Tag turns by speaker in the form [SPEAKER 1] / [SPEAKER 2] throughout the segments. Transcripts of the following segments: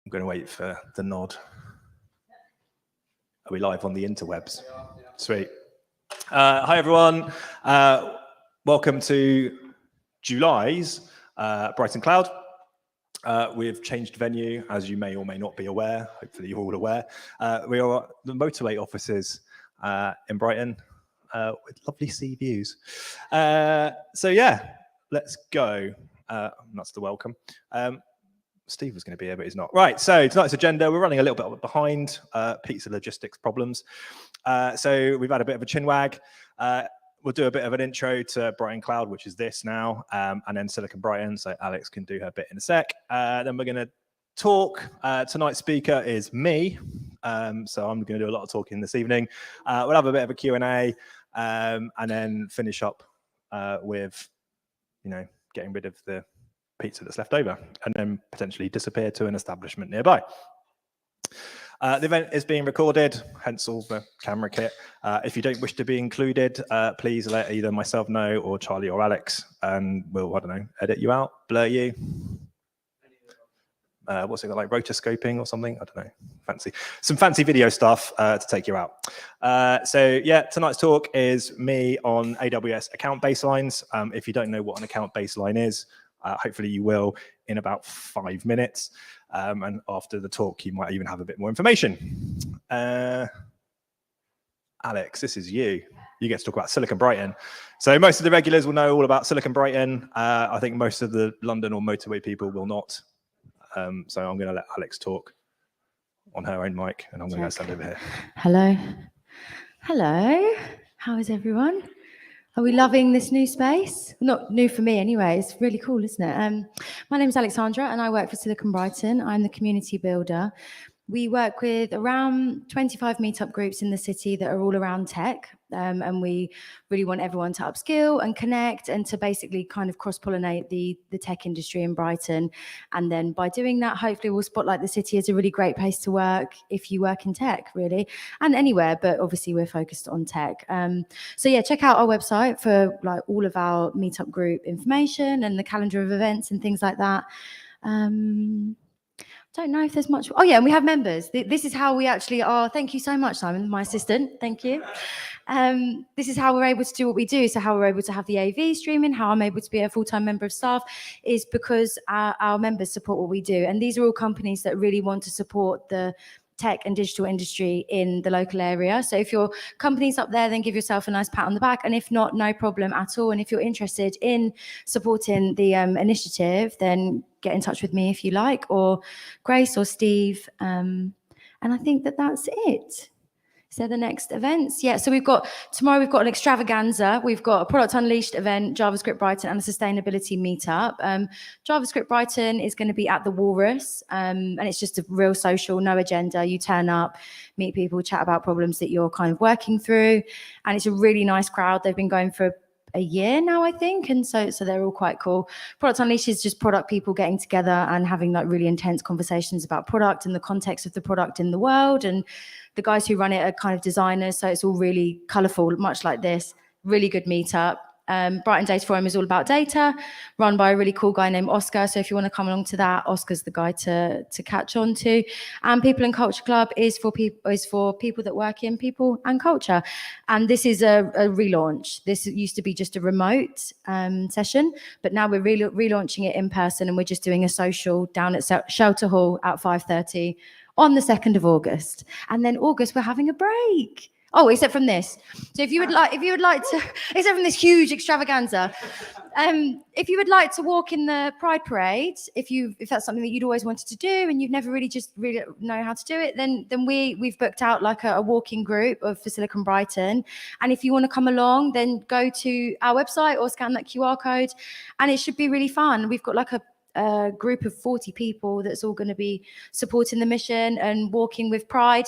[SPEAKER 1] I'm going to wait for the nod. Are we live on the interwebs? Sweet. Hi, everyone. Welcome to July's Brighton Cloud. We've changed venue, as you may or may not be aware. Hopefully you're all aware. We are at the motorway offices in Brighton with lovely sea views. So yeah, let's go. That's the welcome. Steve was going to be here, but he's not. Right, so tonight's agenda, we're running a little bit behind, pizza logistics problems. So we've had a bit of a chinwag. We'll do a bit of an intro to Brighton Cloud, which is this now, and then Silicon Brighton, so Alex can do her bit in a sec. Then we're going to talk. Tonight's speaker is me, so I'm going to do a lot of talking this evening. We'll have a bit of a Q&A, and then finish up with, getting rid of the pizza that's left over, and then potentially disappear to an establishment nearby. The event is being recorded, hence all the camera kit. If you don't wish to be included, please let either myself know or Charlie or Alex, and we'll, I don't know, edit you out, blur you. What's it like, rotoscoping or something? I don't know, some fancy video stuff to take you out. So yeah, tonight's talk is me on AWS account baselines. If you don't know what an account baseline is, hopefully you will in about 5 minutes. And after the talk, you might even have a bit more information. Alex, this is you. You get to talk about Silicon Brighton. So most of the regulars will know all about Silicon Brighton. I think most of the London or motorway people will not. So I'm going to let Alex talk on her own mic, and I'm going to stand over here.
[SPEAKER 2] Hello. Hello. How is everyone? Are we loving this new space? Not new for me anyway. It's really cool, isn't it? My name is Alexandra and I work for Silicon Brighton. I'm the community builder. We work with around 25 meetup groups in the city that are all around tech. And we really want everyone to upskill and connect and to basically kind of cross-pollinate the tech industry in Brighton. And then by doing that, hopefully we'll spotlight the city as a really great place to work if you work in tech, really, and anywhere, but obviously we're focused on tech. So yeah, check out our website for like all of our meetup group information and the calendar of events and things like that. Don't know if there's much. Oh yeah, and we have members. This is how we actually are. Thank you so much, Simon, my assistant. Thank you. This is how we're able to do what we do. So how we're able to have the AV streaming, how I'm able to be a full-time member of staff is because our members support what we do. And these are all companies that really want to support the tech and digital industry in the local area. So if your company's up there, then give yourself a nice pat on the back. And if not, no problem at all. And if you're interested in supporting the initiative, then get in touch with me if you like, or Grace or Steve. And I think that's it. So the next events, yeah. So tomorrow we've got an extravaganza. We've got a Product Unleashed event, JavaScript Brighton, and a sustainability meetup. JavaScript Brighton is going to be at the Walrus, and it's just a real social, no agenda. You turn up, meet people, chat about problems that you're kind of working through, and it's a really nice crowd. They've been going for a year now, I think, and so they're all quite cool. Product Unleashed is just product people getting together and having like really intense conversations about product and the context of the product in the world, and the guys who run it are kind of designers, so it's all really colourful, much like this. Really good meetup. Brighton Data Forum is all about data, run by a really cool guy named Oscar. So if you want to come along to that, Oscar's the guy to catch on to. And People and Culture Club is for people that work in people and culture. And this is a relaunch. This used to be just a remote session, but now we're relaunching it in person, and we're just doing a social down at Shelter Hall at 5:30 on the 2nd of August. And then August, we're having a break. Oh, except from this. So if you would like to, except from this huge extravaganza, if you would like to walk in the Pride Parade, if that's something that you'd always wanted to do and you've never really know how to do it, then we've booked out like a walking group for Silicon Brighton. And if you want to come along, then go to our website or scan that QR code, and it should be really fun. We've got like a group of 40 people that's all going to be supporting the mission and walking with Pride,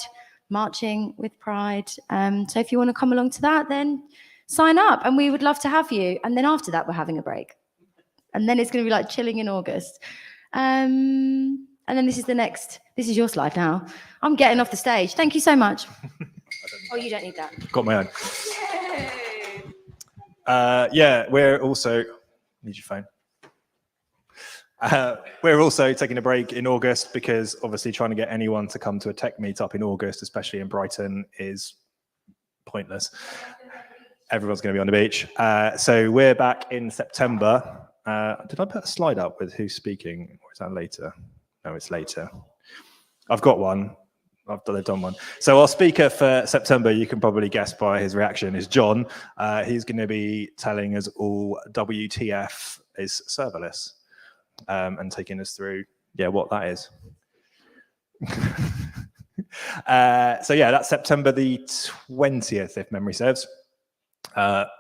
[SPEAKER 2] marching with Pride. So if you want to come along to that, then sign up and we would love to have you. And then after that, we're having a break. And then it's going to be like chilling in August. And then this is your slide now. I'm getting off the stage. Thank you so much. Oh, you don't need that.
[SPEAKER 1] Got my own. Yeah, we're also, need your phone. We're also taking a break in August because obviously trying to get anyone to come to a tech meetup in August, especially in Brighton, is pointless. Everyone's going to be on the beach. So we're back in September. Did I put a slide up with who's speaking, or is that later? No, it's later. I've got one. They've done one. So our speaker for September, you can probably guess by his reaction, is John. He's going to be telling us all WTF is serverless, and taking us through, what that is. So that's September the 20th, if memory serves.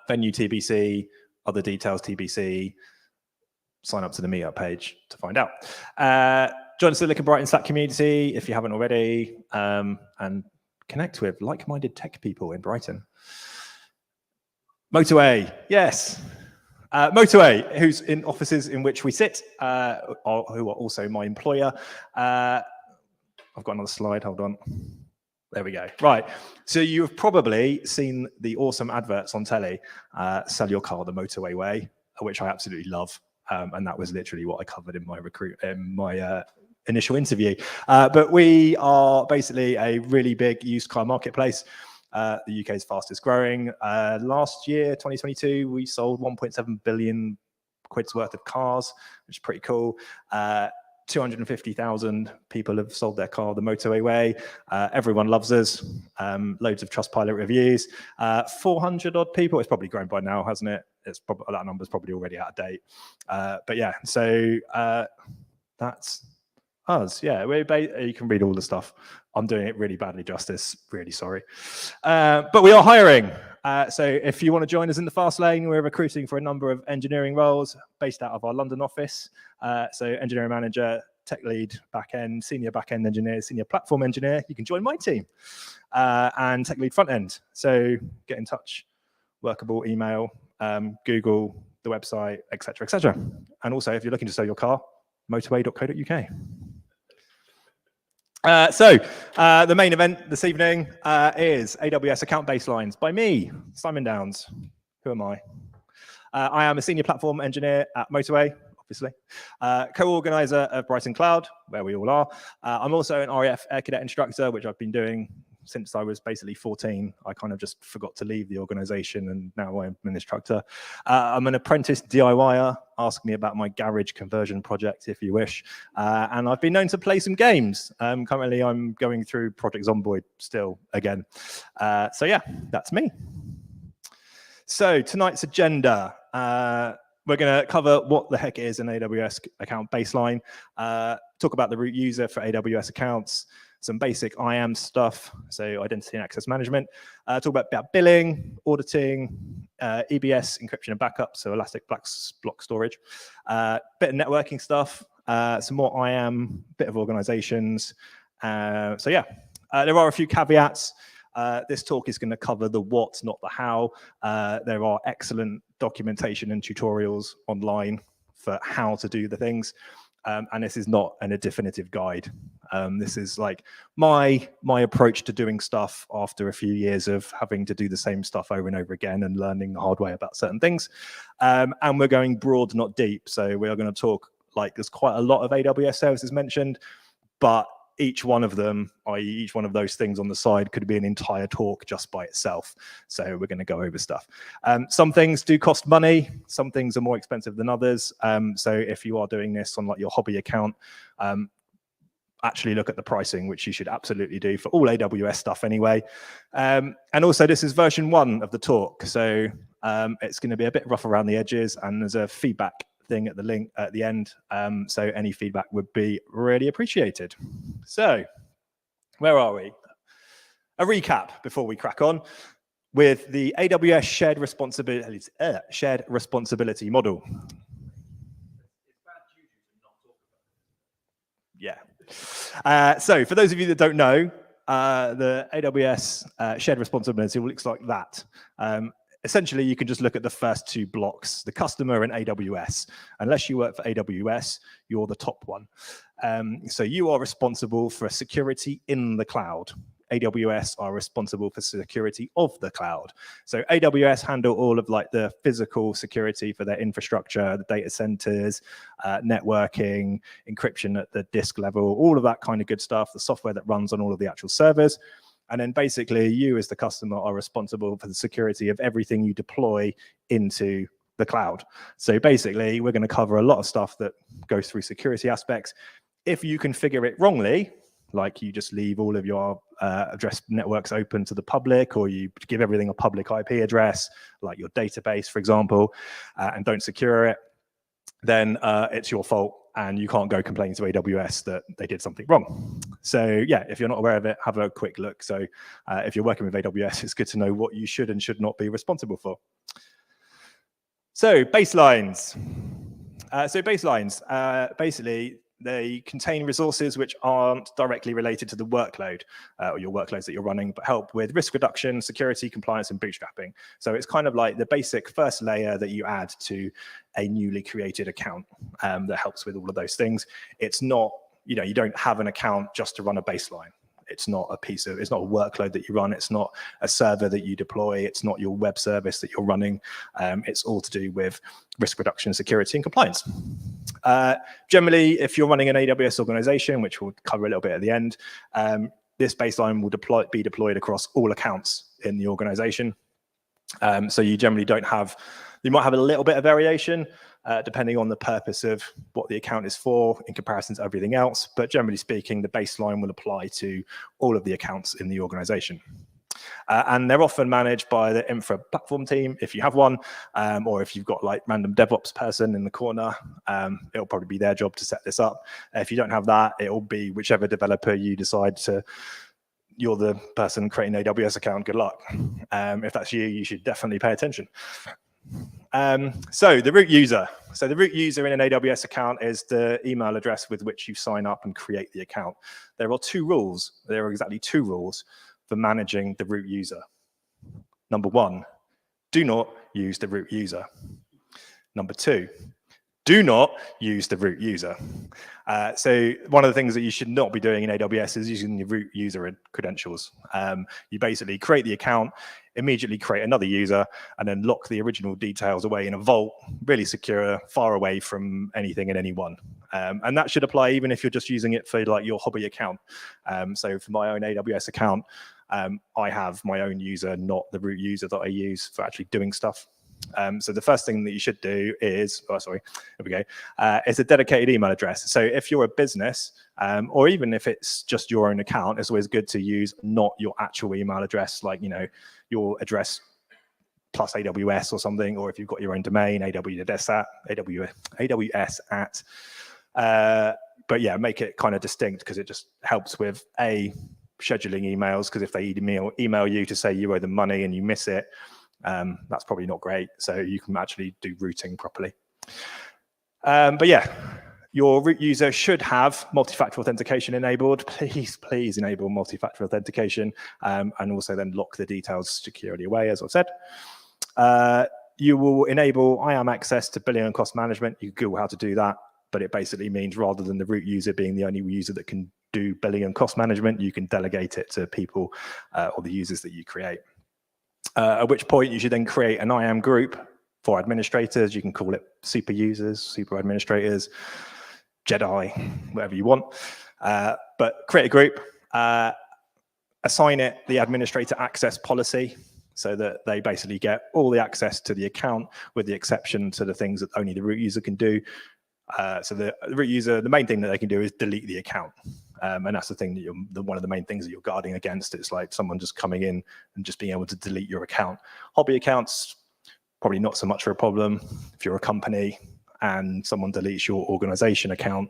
[SPEAKER 1] Venue TBC, other details TBC. Sign up to the Meetup page to find out. Join the Silicon Brighton Slack community if you haven't already, and connect with like-minded tech people in Brighton. Motorway, yes. Motorway, who's in offices in which we sit, who are also my employer. I've got another slide, hold on. There we go. Right, so you've probably seen the awesome adverts on telly, sell your car the motorway way, which I absolutely love. And that was literally what I covered in my initial interview. But we are basically a really big used car marketplace, the UK's fastest growing. Last year, 2022, we sold 1.7 billion quid's worth of cars, which is pretty cool. 250,000 people have sold their car the motorway way. Everyone loves us. Loads of Trustpilot reviews. 400 odd people. It's probably grown by now, hasn't it? It's probably, that number's probably already out of date. But yeah, so that's us. Yeah, you can read all the stuff. I'm doing it really badly justice. Really sorry. But we are hiring. So if you want to join us in the fast lane, we're recruiting for a number of engineering roles based out of our London office. So engineering manager, tech lead, backend, senior backend engineer, senior platform engineer. You can join my team, and tech lead front end. So get in touch. Workable email, Google, the website, etc., etc. And also, if you're looking to sell your car, motorway.co.uk. So the main event this evening is AWS Account Baselines by me, Simon Downs. Who am I? I am a senior platform engineer at Motorway, obviously. Co-organizer of Brighton Cloud, where we all are. I'm also an RAF Air Cadet instructor, which I've been doing since I was basically 14. I kind of just forgot to leave the organization, and now I'm an instructor. I'm an apprentice DIYer. Ask me about my garage conversion project if you wish. And I've been known to play some games. Currently, I'm going through Project Zomboid still again. So yeah, that's me. So tonight's agenda. We're going to cover what the heck is an AWS account baseline, talk about the root user for AWS accounts, some basic IAM stuff, so identity and access management, talk about billing, auditing, EBS encryption and backup, so elastic block storage, bit of networking stuff, some more IAM, bit of organizations. So yeah, there are a few caveats. This talk is going to cover the what, not the how. There are excellent documentation and tutorials online for how to do the things. And this is not a definitive guide. This is like my approach to doing stuff after a few years of having to do the same stuff over and over again and learning the hard way about certain things. And we're going broad, not deep. So we are going to talk, like, there's quite a lot of AWS services mentioned, but each one of them, i.e. each one of those things on the side, could be an entire talk just by itself. So we're going to go over stuff. Some things do cost money. Some things are more expensive than others. So if you are doing this on like your hobby account, actually look at the pricing, which you should absolutely do for all AWS stuff anyway. And also this is version 1 of the talk. So it's going to be a bit rough around the edges, and there's a feedback thing at the link at the end. So any feedback would be really appreciated. So where are we? A recap before we crack on with the AWS shared responsibility model. Yeah. So for those of you that don't know, the AWS shared responsibility looks like that. Essentially, you can just look at the first 2 blocks, the customer and AWS. Unless you work for AWS, you're the top one. So you are responsible for security in the cloud. AWS are responsible for security of the cloud. So AWS handle all of like the physical security for their infrastructure, the data centers, networking, encryption at the disk level, all of that kind of good stuff, the software that runs on all of the actual servers. And then basically you as the customer are responsible for the security of everything you deploy into the cloud. So basically we're going to cover a lot of stuff that goes through security aspects. If you configure it wrongly, like you just leave all of your address networks open to the public, or you give everything a public IP address, like your database, for example, and don't secure it, then it's your fault and you can't go complain to AWS that they did something wrong. So yeah, if you're not aware of it, have a quick look. So if you're working with AWS, it's good to know what you should and should not be responsible for. So baselines. Basically, they contain resources which aren't directly related to the workload or your workloads that you're running, but help with risk reduction, security, compliance, and bootstrapping. So it's kind of like the basic first layer that you add to a newly created account that helps with all of those things. It's not, you don't have an account just to run a baseline. It's not a workload that you run. It's not a server that you deploy. It's not your web service that you're running. It's all to do with risk reduction, security, and compliance. Generally, if you're running an AWS organization, which we'll cover a little bit at the end, this baseline will be deployed across all accounts in the organization. So you generally you might have a little bit of variation depending on the purpose of what the account is for in comparison to everything else. But generally speaking, the baseline will apply to all of the accounts in the organization. And they're often managed by the infra platform team, if you have one, or if you've got like random DevOps person in the corner, it'll probably be their job to set this up. If you don't have that, it'll be whichever developer you decide you're the person creating an AWS account, good luck. If that's you, you should definitely pay attention. So the root user. So the root user in an AWS account is the email address with which you sign up and create the account. There are two rules. There are exactly two rules for managing the root user. Number one, do not use the root user. Number two, do not use the root user. So one of the things that you should not be doing in AWS is using the root user credentials. You basically create the account, immediately create another user, and then lock the original details away in a vault, really secure, far away from anything and anyone. And that should apply even if you're just using it for like your hobby account. So for my own AWS account, I have my own user, not the root user that I use for actually doing stuff. So the first thing that you should do is, it's a dedicated email address. So if you're a business, or even if it's just your own account, it's always good to use not your actual email address, like, your address plus AWS or something, or if you've got your own domain, AWS at. But yeah, make it kind of distinct because it just helps with scheduling emails, because if they email you to say you owe them money and you miss it, that's probably not great. So you can actually do routing properly. But yeah, your root user should have multi-factor authentication enabled. Please enable multi-factor authentication, and also then lock the details securely away, as I've said. You will enable IAM access to billing and cost management. You can Google how to do that, but it basically means rather than the root user being the only user that can do billing and cost management, you can delegate it to people or the users that you create. At which point you should then create an IAM group for administrators. You can call it super users, super administrators, Jedi, whatever you want. But create a group, assign it the administrator access policy so that they basically get all the access to the account, with the exception to the things that only the root user can do. So the root user, the main thing that they can do is delete the account. And that's the thing that one of the main things that you're guarding against. It's like someone just coming in and just being able to delete your account. Hobby accounts, probably not so much of a problem. If you're a company and someone deletes your organization account,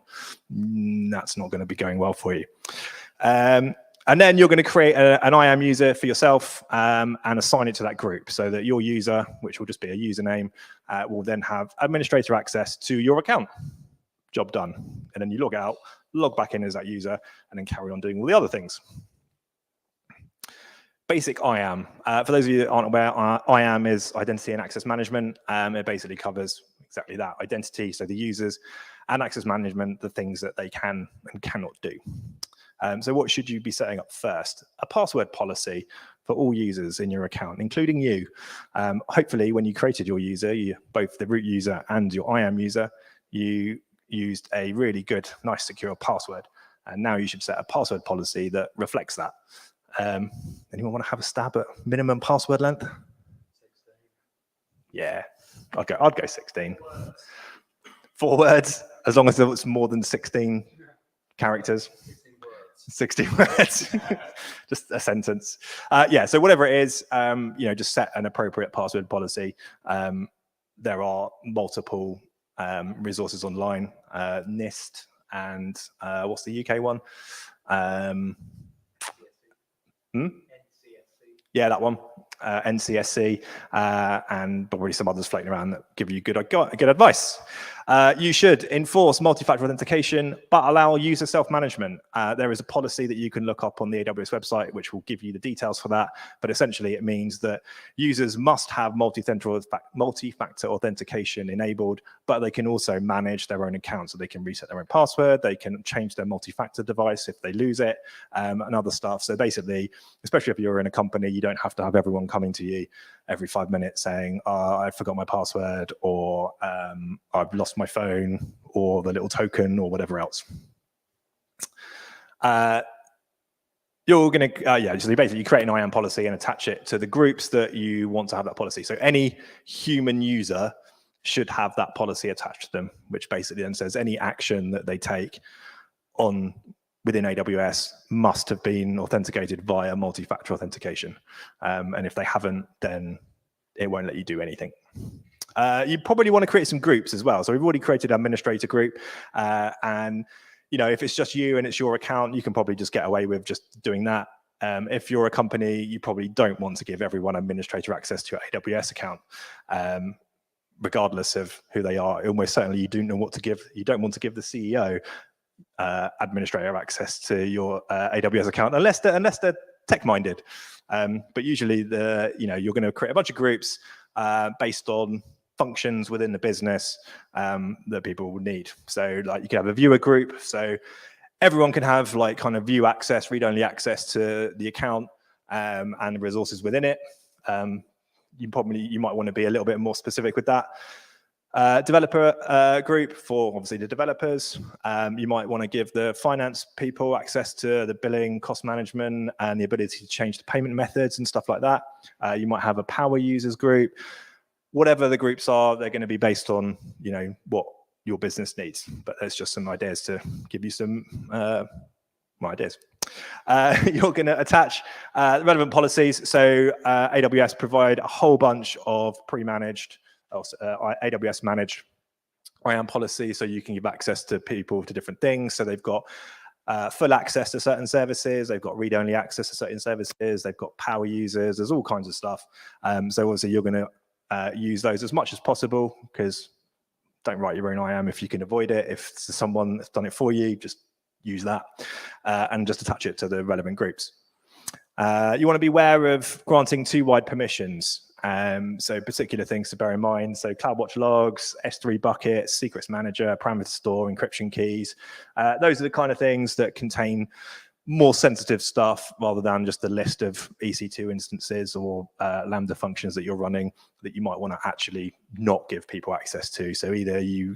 [SPEAKER 1] that's not going to be going well for you. And then you're going to create an IAM user for yourself and assign it to that group, so that your user, which will just be a username, will then have administrator access to your account. Job done. And then you log out, log back in as that user, and then carry on doing all the other things. Basic IAM. For those of you that aren't aware, IAM is identity and access management. It basically covers exactly that: identity, so the users, and access management, the things that they can and cannot do. So what should you be setting up first? A password policy for all users in your account, including you. Hopefully, when you created your user, both the root user and your IAM user, you used a really good, nice, secure password. And now you should set a password policy that reflects that. Anyone want to have a stab at minimum password length? 16. Yeah, I'd go 16. 4 words, as long as it's more than 16 characters. 16 words, just a sentence. Yeah, so whatever it is, just set an appropriate password policy. There are multiple resources online, NIST and what's the UK one? Yeah, that one. NCSC, and probably some others floating around that give you good advice. You should enforce multi-factor authentication, but allow user self-management. There is a policy that you can look up on the AWS website, which will give you the details for that. But essentially, it means that users must have multi-factor authentication enabled, but they can also manage their own account. So they can reset their own password, they can change their multi-factor device if they lose it, and other stuff. So basically, especially if you're in a company, you don't have to have everyone coming to you every 5 minutes saying, I forgot my password, or I've lost my phone, or the little token, or whatever else. You're going to, so basically you create an IAM policy and attach it to the groups that you want to have that policy. So any human user should have that policy attached to them, which basically then says any action that they take within AWS must have been authenticated via multi-factor authentication. And if they haven't, then it won't let you do anything. You probably want to create some groups as well. So we've already created an administrator group, and if it's just you and it's your account, you can probably just get away with just doing that. If you're a company, you probably don't want to give everyone administrator access to your AWS account, regardless of who they are. Almost certainly, you don't want to give the CEO administrator access to your AWS account unless they're tech-minded. But usually, you're going to create a bunch of groups based on functions within the business that people would need. So like you can have a viewer group, so everyone can have like kind of view access, read-only access to the account and the resources within it. You might want to be a little bit more specific with that. Developer group for obviously the developers. You might want to give the finance people access to the billing, cost management, and the ability to change the payment methods and stuff like that. You might have a power users group. Whatever the groups are, they're going to be based on what your business needs. But there's just some ideas to give you some ideas. You're going to attach relevant policies. So AWS provide a whole bunch of pre-managed, AWS managed IAM policy, so you can give access to people to different things. So they've got full access to certain services, they've got read-only access to certain services, they've got power users, there's all kinds of stuff. So obviously you're going to use those as much as possible, because don't write your own IAM if you can avoid it. If someone has done it for you, just use that and just attach it to the relevant groups. You want to be aware of granting too wide permissions. So particular things to bear in mind. So CloudWatch logs, S3 buckets, secrets manager, parameter store, encryption keys. Those are the kind of things that contain more sensitive stuff rather than just a list of EC2 instances or Lambda functions that you're running that you might want to actually not give people access to. So either you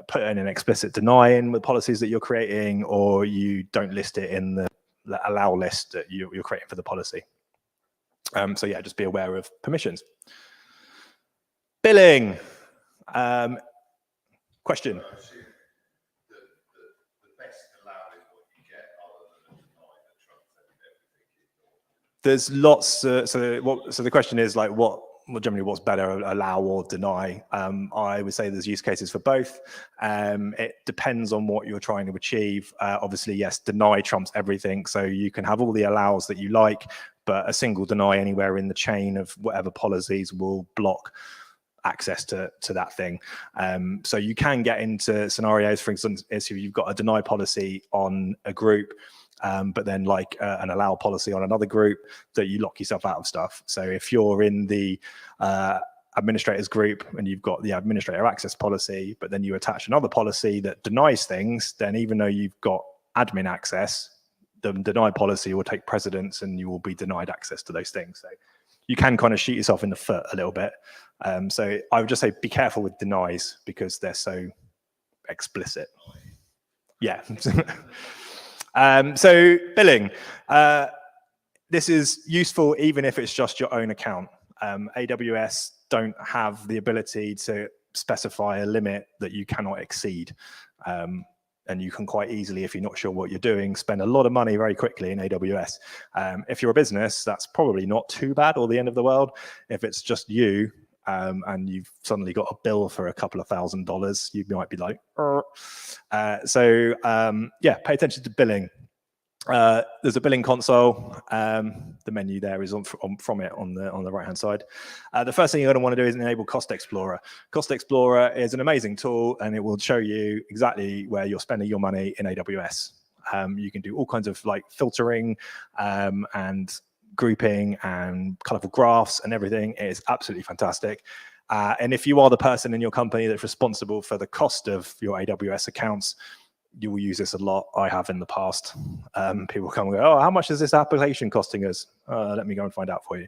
[SPEAKER 1] put in an explicit deny in with policies that you're creating, or you don't list it in the allow list that you're creating for the policy. So yeah, just be aware of permissions. Billing. Question. There's lots. So the question is like, generally what's better, allow or deny? I would say there's use cases for both. It depends on what you're trying to achieve. Obviously, yes, deny trumps everything. So you can have all the allows that you like, but a single deny anywhere in the chain of whatever policies will block access to that thing. So you can get into scenarios, for instance, if you've got a deny policy on a group, but then like an allow policy on another group, that you lock yourself out of stuff. So if you're in the administrators group and you've got the administrator access policy, but then you attach another policy that denies things, then even though you've got admin access, the deny policy will take precedence and you will be denied access to those things. So you can kind of shoot yourself in the foot a little bit. So I would just say be careful with denies because they're so explicit. Yeah. So billing. This is useful even if it's just your own account. AWS don't have the ability to specify a limit that you cannot exceed. And you can quite easily, if you're not sure what you're doing, spend a lot of money very quickly in AWS. If you're a business, that's probably not too bad or the end of the world. If it's just you and you've suddenly got a bill for a couple of $1,000s, you might be like, yeah, pay attention to billing. There's a billing console. The menu there is from it on the right hand side. The first thing you're going to want to do is enable Cost Explorer. Cost Explorer is an amazing tool and it will show you exactly where you're spending your money in AWS. You can do all kinds of like filtering and grouping and colorful graphs and everything. It is absolutely fantastic. And if you are the person in your company that's responsible for the cost of your AWS accounts, you will use this a lot. I have in the past. People come and go, oh, how much is this application costing us? Let me go and find out for you.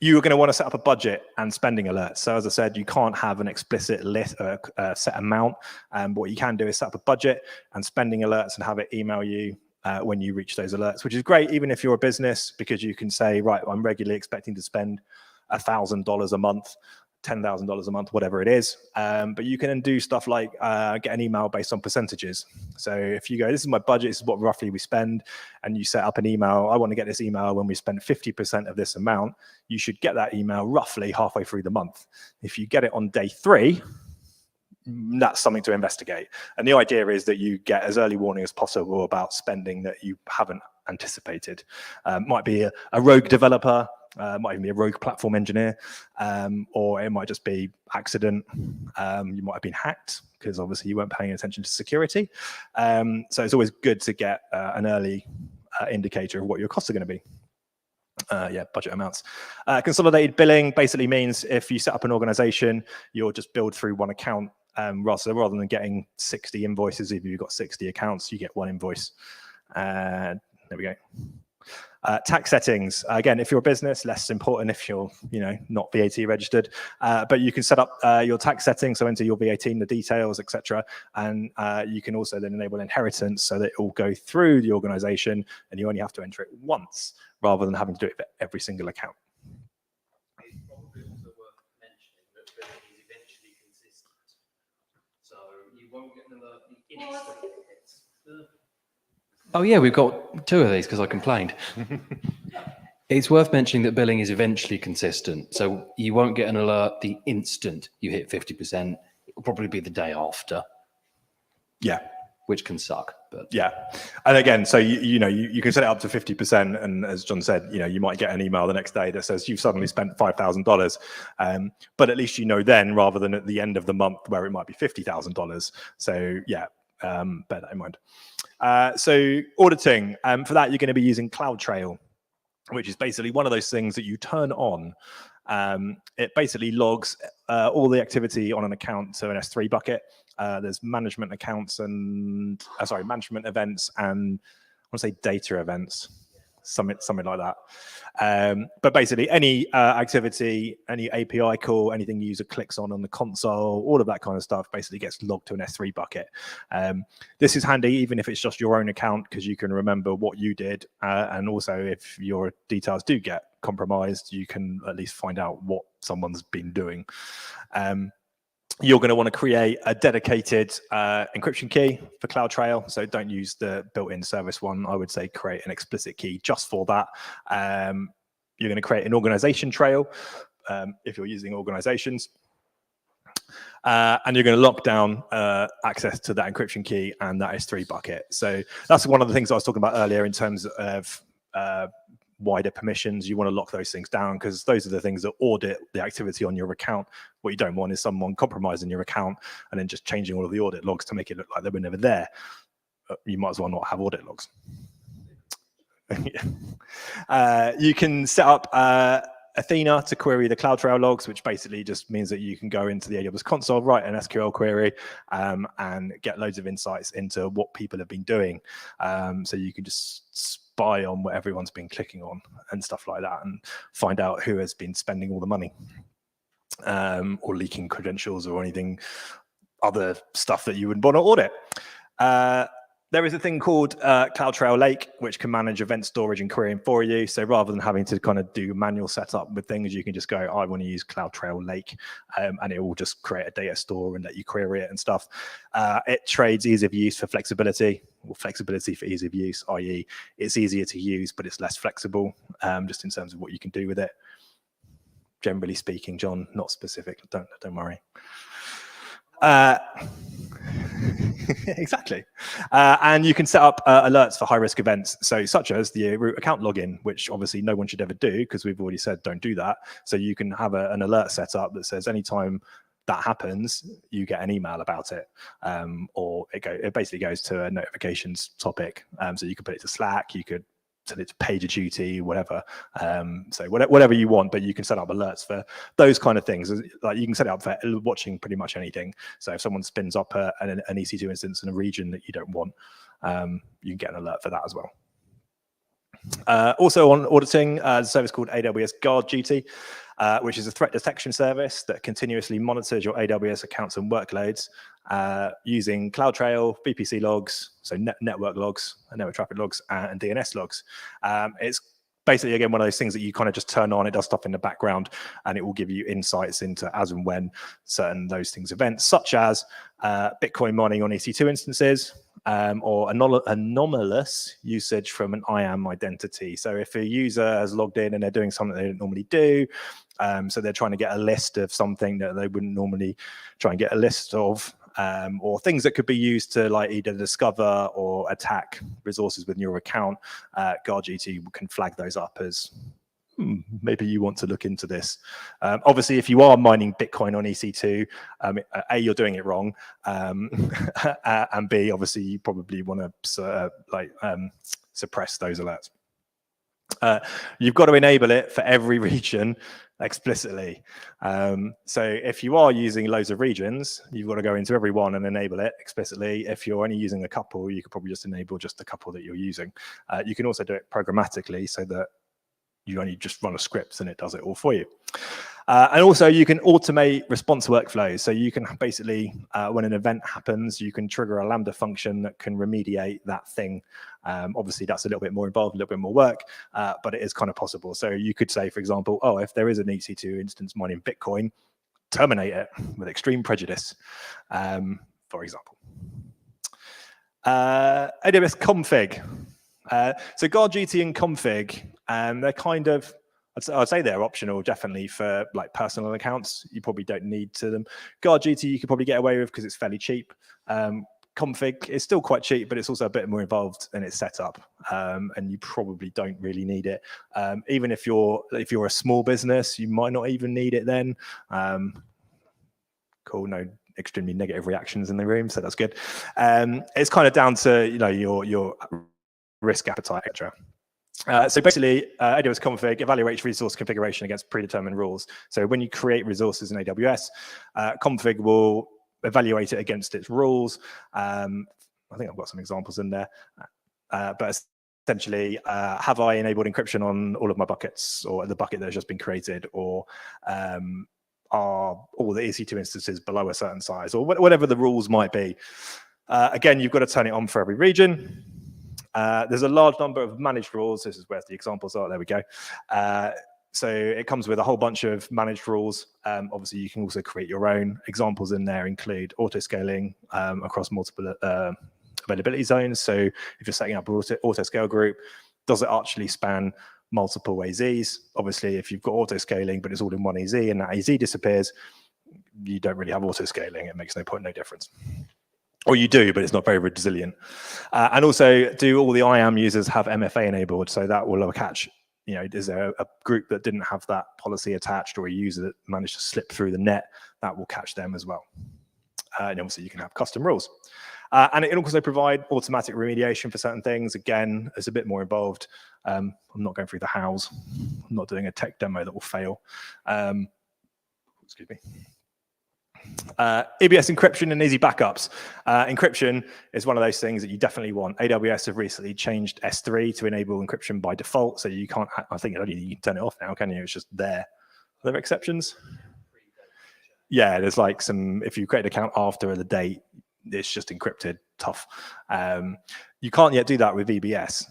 [SPEAKER 1] You're going to want to set up a budget and spending alerts. So as I said, you can't have an explicit list, set amount. But what you can do is set up a budget and spending alerts and have it email you when you reach those alerts, which is great even if you're a business, because you can say, right, I'm regularly expecting to spend $1,000 a month, $10,000 a month, whatever it is. But you can do stuff like get an email based on percentages. So if you go, this is my budget, this is what roughly we spend, and you set up an email, I want to get this email when we spend 50% of this amount, you should get that email roughly halfway through the month. If you get it on day 3, that's something to investigate. And the idea is that you get as early warning as possible about spending that you haven't anticipated. Might be a rogue developer, might even be a rogue platform engineer, or it might just be accident. You might have been hacked because obviously you weren't paying attention to security. So it's always good to get an early indicator of what your costs are going to be. Yeah, budget amounts. Consolidated billing basically means if you set up an organization, you'll just build through one account. Rather than getting 60 invoices, if you've got 60 accounts, you get one invoice. There we go. Tax settings. Again, if you're a business, less important if you're, not VAT registered. But you can set up your tax settings, so enter your VAT in the details, etc. And you can also then enable inheritance so that it will go through the organization and you only have to enter it once rather than having to do it for every single account.
[SPEAKER 3] It's probably also worth mentioning that billing is eventually consistent. So you won't get an alert the instant it hits.
[SPEAKER 4] Oh yeah, we've got 2 of these because I complained. It's worth mentioning that billing is eventually consistent. So you won't get an alert the instant you hit 50%. It'll probably be the day after.
[SPEAKER 1] Yeah.
[SPEAKER 4] Which can suck, but
[SPEAKER 1] yeah. And again, so you can set it up to 50%, and as John said, you might get an email the next day that says you've suddenly spent $5,000, but at least then, rather than at the end of the month where it might be $50,000. So yeah, bear that in mind. So auditing, for that you're going to be using CloudTrail, which is basically one of those things that you turn on. It basically logs all the activity on an account to an S3 bucket. There's management accounts and management events and I want to say data events, something like that. But basically any activity, any API call, anything the user clicks on the console, all of that kind of stuff basically gets logged to an S3 bucket. This is handy even if it's just your own account because you can remember what you did. And also if your details do get compromised, you can at least find out what someone's been doing. You're going to want to create a dedicated encryption key for CloudTrail. So don't use the built-in service one. I would say create an explicit key just for that. You're going to create an organization trail if you're using organizations. And you're going to lock down access to that encryption key and that S3 bucket. So that's one of the things I was talking about earlier in terms of wider permissions. You want to lock those things down because those are the things that audit the activity on your account. What you don't want is someone compromising your account and then just changing all of the audit logs to make it look like they were never there. You might as well not have audit logs. You can set up Athena to query the CloudTrail logs, which basically just means that you can go into the AWS console, write an SQL query, and get loads of insights into what people have been doing. So you can just spy on what everyone's been clicking on and stuff like that, and find out who has been spending all the money, or leaking credentials or anything other stuff that you would want to audit. There is a thing called CloudTrail Lake, which can manage event storage and querying for you. So rather than having to kind of do manual setup with things, you can just go, I want to use CloudTrail Lake, and it will just create a data store and let you query it and stuff. It trades ease of use for flexibility, or flexibility for ease of use, i.e. it's easier to use, but it's less flexible, just in terms of what you can do with it. Generally speaking, John, not specific, don't worry. Exactly. And you can set up alerts for high-risk events, so such as the root account login, which obviously no one should ever do because we've already said don't do that. So you can have an alert set up that says anytime that happens, you get an email about it, or it basically goes to a notifications topic. So you could put it to Slack, you could set it to PagerDuty, whatever. So whatever you want, but you can set up alerts for those kind of things. Like you can set it up for watching pretty much anything. So if someone spins up an EC2 instance in a region that you don't want, you can get an alert for that as well. Also on auditing, a service called AWS GuardDuty, which is a threat detection service that continuously monitors your AWS accounts and workloads using CloudTrail, VPC logs, so network logs, network traffic logs, and DNS logs. It's basically, again, one of those things that you kind of just turn on, it does stuff in the background, and it will give you insights into as and when certain those things events, such as Bitcoin mining on EC2 instances, or anomalous usage from an IAM identity. So if a user has logged in and they're doing something they didn't normally do, so they're trying to get a list of something that they wouldn't normally try and get a list of, or things that could be used to like either discover or attack resources within your account, GuardDuty can flag those up as maybe you want to look into this. Obviously, if you are mining Bitcoin on EC2, A, you're doing it wrong, and B, obviously, you probably want to suppress those alerts. You've got to enable it for every region explicitly. So if you are using loads of regions, you've got to go into every one and enable it explicitly. If you're only using a couple, you could probably just enable just a couple that you're using. You can also do it programmatically so that you only just run a script and it does it all for you. And also you can automate response workflows. So you can basically, when an event happens, you can trigger a Lambda function that can remediate that thing. Obviously that's a little bit more involved, a little bit more work, but it is kind of possible. So you could say, for example, oh, if there is an EC2 instance mining Bitcoin, terminate it with extreme prejudice, for example. AWS Config. So GuardDuty and Config, they're kind of, I'd say they're optional, definitely for like personal accounts. You probably don't need to them. GuardDuty you could probably get away with because it's fairly cheap. Config is still quite cheap, but it's also a bit more involved in its setup, and you probably don't really need it. Even if you're a small business, you might not even need it then. Cool, no extremely negative reactions in the room, so that's good. It's kind of down to your risk appetite, etc. So basically, AWS Config evaluates resource configuration against predetermined rules. So when you create resources in AWS, Config will evaluate it against its rules. I think I've got some examples in there. But essentially, have I enabled encryption on all of my buckets, or the bucket that has just been created, or are all the EC2 instances below a certain size, or whatever the rules might be. Again, you've got to turn it on for every region. There's a large number of managed rules. This is where the examples are. There we go. So it comes with a whole bunch of managed rules. Obviously, you can also create your own. Examples in there include auto-scaling across multiple availability zones. So if you're setting up an auto-scale group, does it actually span multiple AZs? Obviously, if you've got auto-scaling, but it's all in one AZ and that AZ disappears, you don't really have auto-scaling. It makes no difference. Or you do, but it's not very resilient. And also, do all the IAM users have MFA enabled? So that will catch, is there a group that didn't have that policy attached, or a user that managed to slip through the net? That will catch them as well. And obviously, you can have custom rules. And it can also provide automatic remediation for certain things. Again, it's a bit more involved. I'm not going through the hows. I'm not doing a tech demo that will fail. Excuse me. EBS encryption and easy backups. Encryption is one of those things that you definitely want. AWS have recently changed S3 to enable encryption by default, so you can't, I think you can turn it off now, can you? It's just there. Are there exceptions? Yeah, there's like some, if you create an account after the date, it's just encrypted, tough. You can't yet do that with EBS.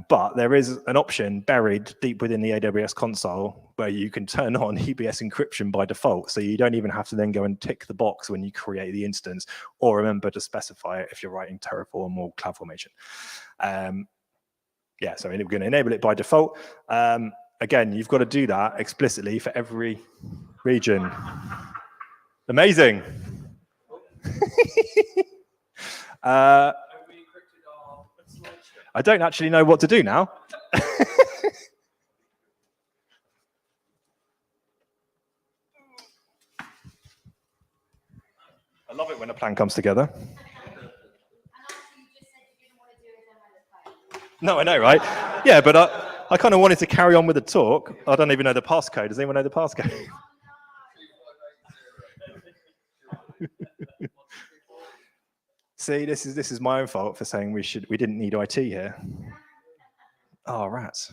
[SPEAKER 1] But there is an option buried deep within the AWS console where you can turn on EBS encryption by default. So you don't even have to then go and tick the box when you create the instance, or remember to specify it if you're writing Terraform or CloudFormation. Yeah, so we're going to enable it by default. Again, you've got to do that explicitly for every region. Amazing. I don't actually know what to do now. I love it when a plan comes together. No, I know, right? Yeah, but I kind of wanted to carry on with the talk. I don't even know the passcode. Does anyone know the passcode? See, this is my own fault for saying we didn't need IT here. Oh, rats.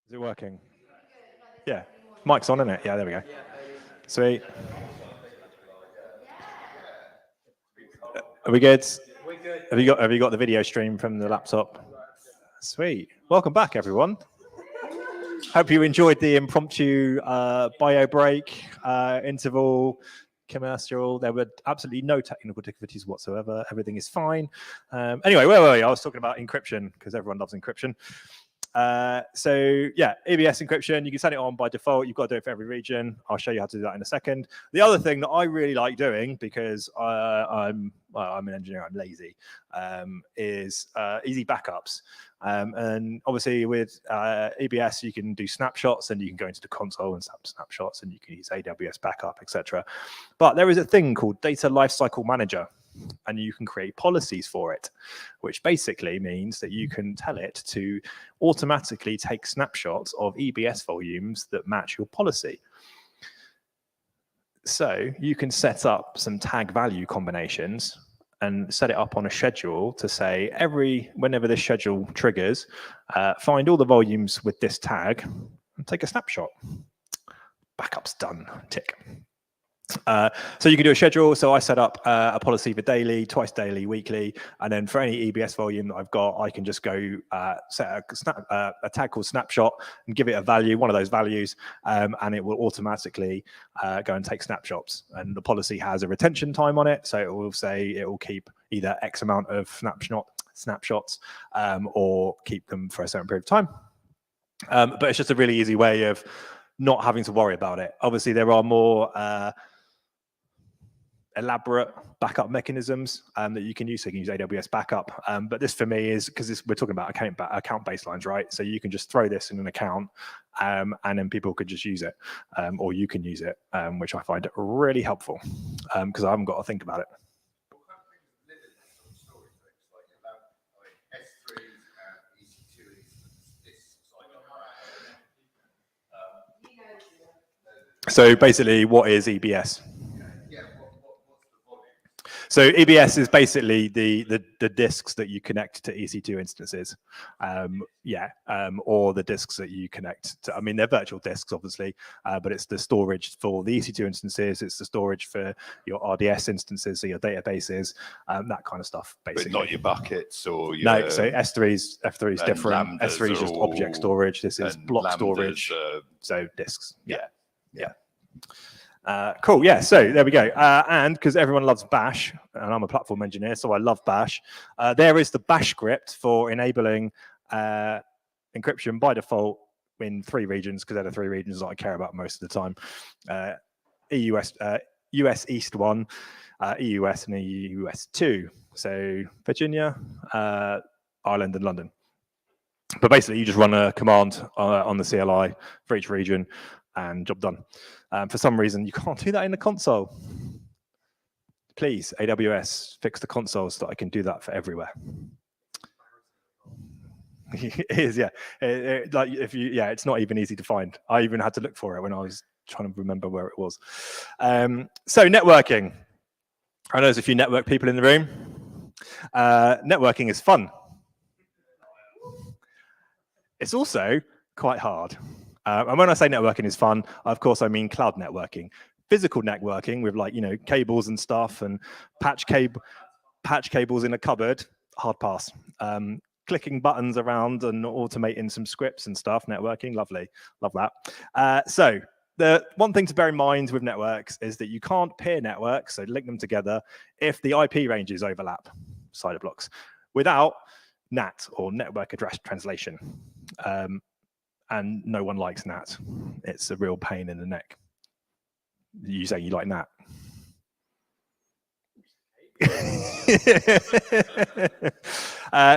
[SPEAKER 1] Is it working? Yeah. Mic's on, isn't it? Yeah, there we go. Sweet. Are we good? Have you got the video stream from the laptop? Sweet. Welcome back, everyone. Hope you enjoyed the impromptu bio break, interval, commercial. There were absolutely no technical difficulties whatsoever. Everything is fine. Anyway, where were we? I was talking about encryption because everyone loves encryption. So yeah, EBS encryption, you can set it on by default. You've got to do it for every region. I'll show you how to do that in a second. The other thing that I really like doing, because I'm an engineer, I'm lazy, is easy backups. And obviously with EBS, you can do snapshots and you can go into the console and snapshots and you can use AWS backup, etc. But there is a thing called Data Lifecycle Manager, and you can create policies for it, which basically means that you can tell it to automatically take snapshots of EBS volumes that match your policy. So you can set up some tag value combinations and set it up on a schedule to say whenever this schedule triggers, find all the volumes with this tag and take a snapshot. Backup's done, tick. So you can do a schedule. So I set up a policy for daily, twice daily, weekly, and then for any EBS volume that I've got, I can just go set a tag called snapshot and give it a value, one of those values, and it will automatically go and take snapshots. And the policy has a retention time on it, so it will say it will keep either X amount of snapshots or keep them for a certain period of time. But it's just a really easy way of not having to worry about it. Obviously, there are more elaborate backup mechanisms that you can use. So you can use AWS backup, but this for me is because we're talking about account baselines, right? So you can just throw this in an account, and then people could just use it, or you can use it, which I find really helpful because I haven't got to think about it. So basically, what is EBS? So EBS is basically the disks that you connect to EC2 instances, or the disks that you connect to. I mean, they're virtual disks, obviously, but it's the storage for the EC2 instances. It's the storage for your RDS instances, so your databases, that kind of stuff, basically.
[SPEAKER 5] But not your buckets or your...
[SPEAKER 1] No, so S3 is different. S3 is just object storage. This is block storage. So disks. Yeah. Cool. Yeah. So there we go. And because everyone loves Bash, and I'm a platform engineer, so I love Bash. There is the Bash script for enabling encryption by default in 3 regions, because they're the 3 regions that I care about most of the time. US East 1, EUS, and EUS 2. So Virginia, Ireland, and London. But basically, you just run a command on the CLI for each region, and job done. For some reason, you can't do that in the console. Please, AWS, fix the console so that I can do that for everywhere. It is, yeah. It's not even easy to find. I even had to look for it when I was trying to remember where it was. So networking. I know there's a few network people in the room. Networking is fun. It's also quite hard. And when I say networking is fun, of course, I mean cloud networking. Physical networking with cables and stuff and patch cables in a cupboard, hard pass. Clicking buttons around and automating some scripts and stuff, networking, lovely, love that. So the one thing to bear in mind with networks is that you can't peer networks, so link them together, if the IP ranges overlap, CIDR blocks, without NAT, or network address translation. And no one likes NAT. It's a real pain in the neck. You say you like NAT.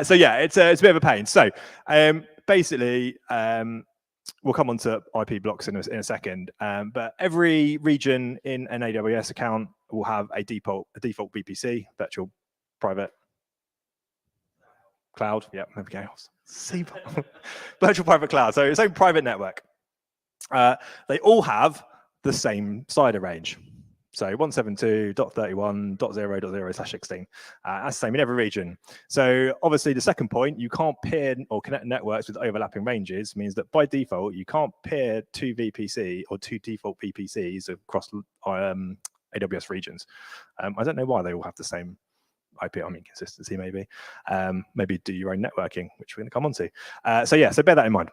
[SPEAKER 1] So yeah, it's a bit of a pain. So basically, we'll come on to IP blocks in a second. But every region in an AWS account will have a default VPC, virtual private cloud. Yeah, there we go. Virtual private cloud. So its own private network. They all have the same CIDR range. So 172.31.0.0/16. That's the same in every region. So obviously the second point, you can't peer or connect networks with overlapping ranges, means that by default, you can't peer two VPC or two default VPCs across AWS regions. I don't know why they all have the same IP. I mean, consistency maybe. Maybe do your own networking, which we're going to come on to. So bear that in mind.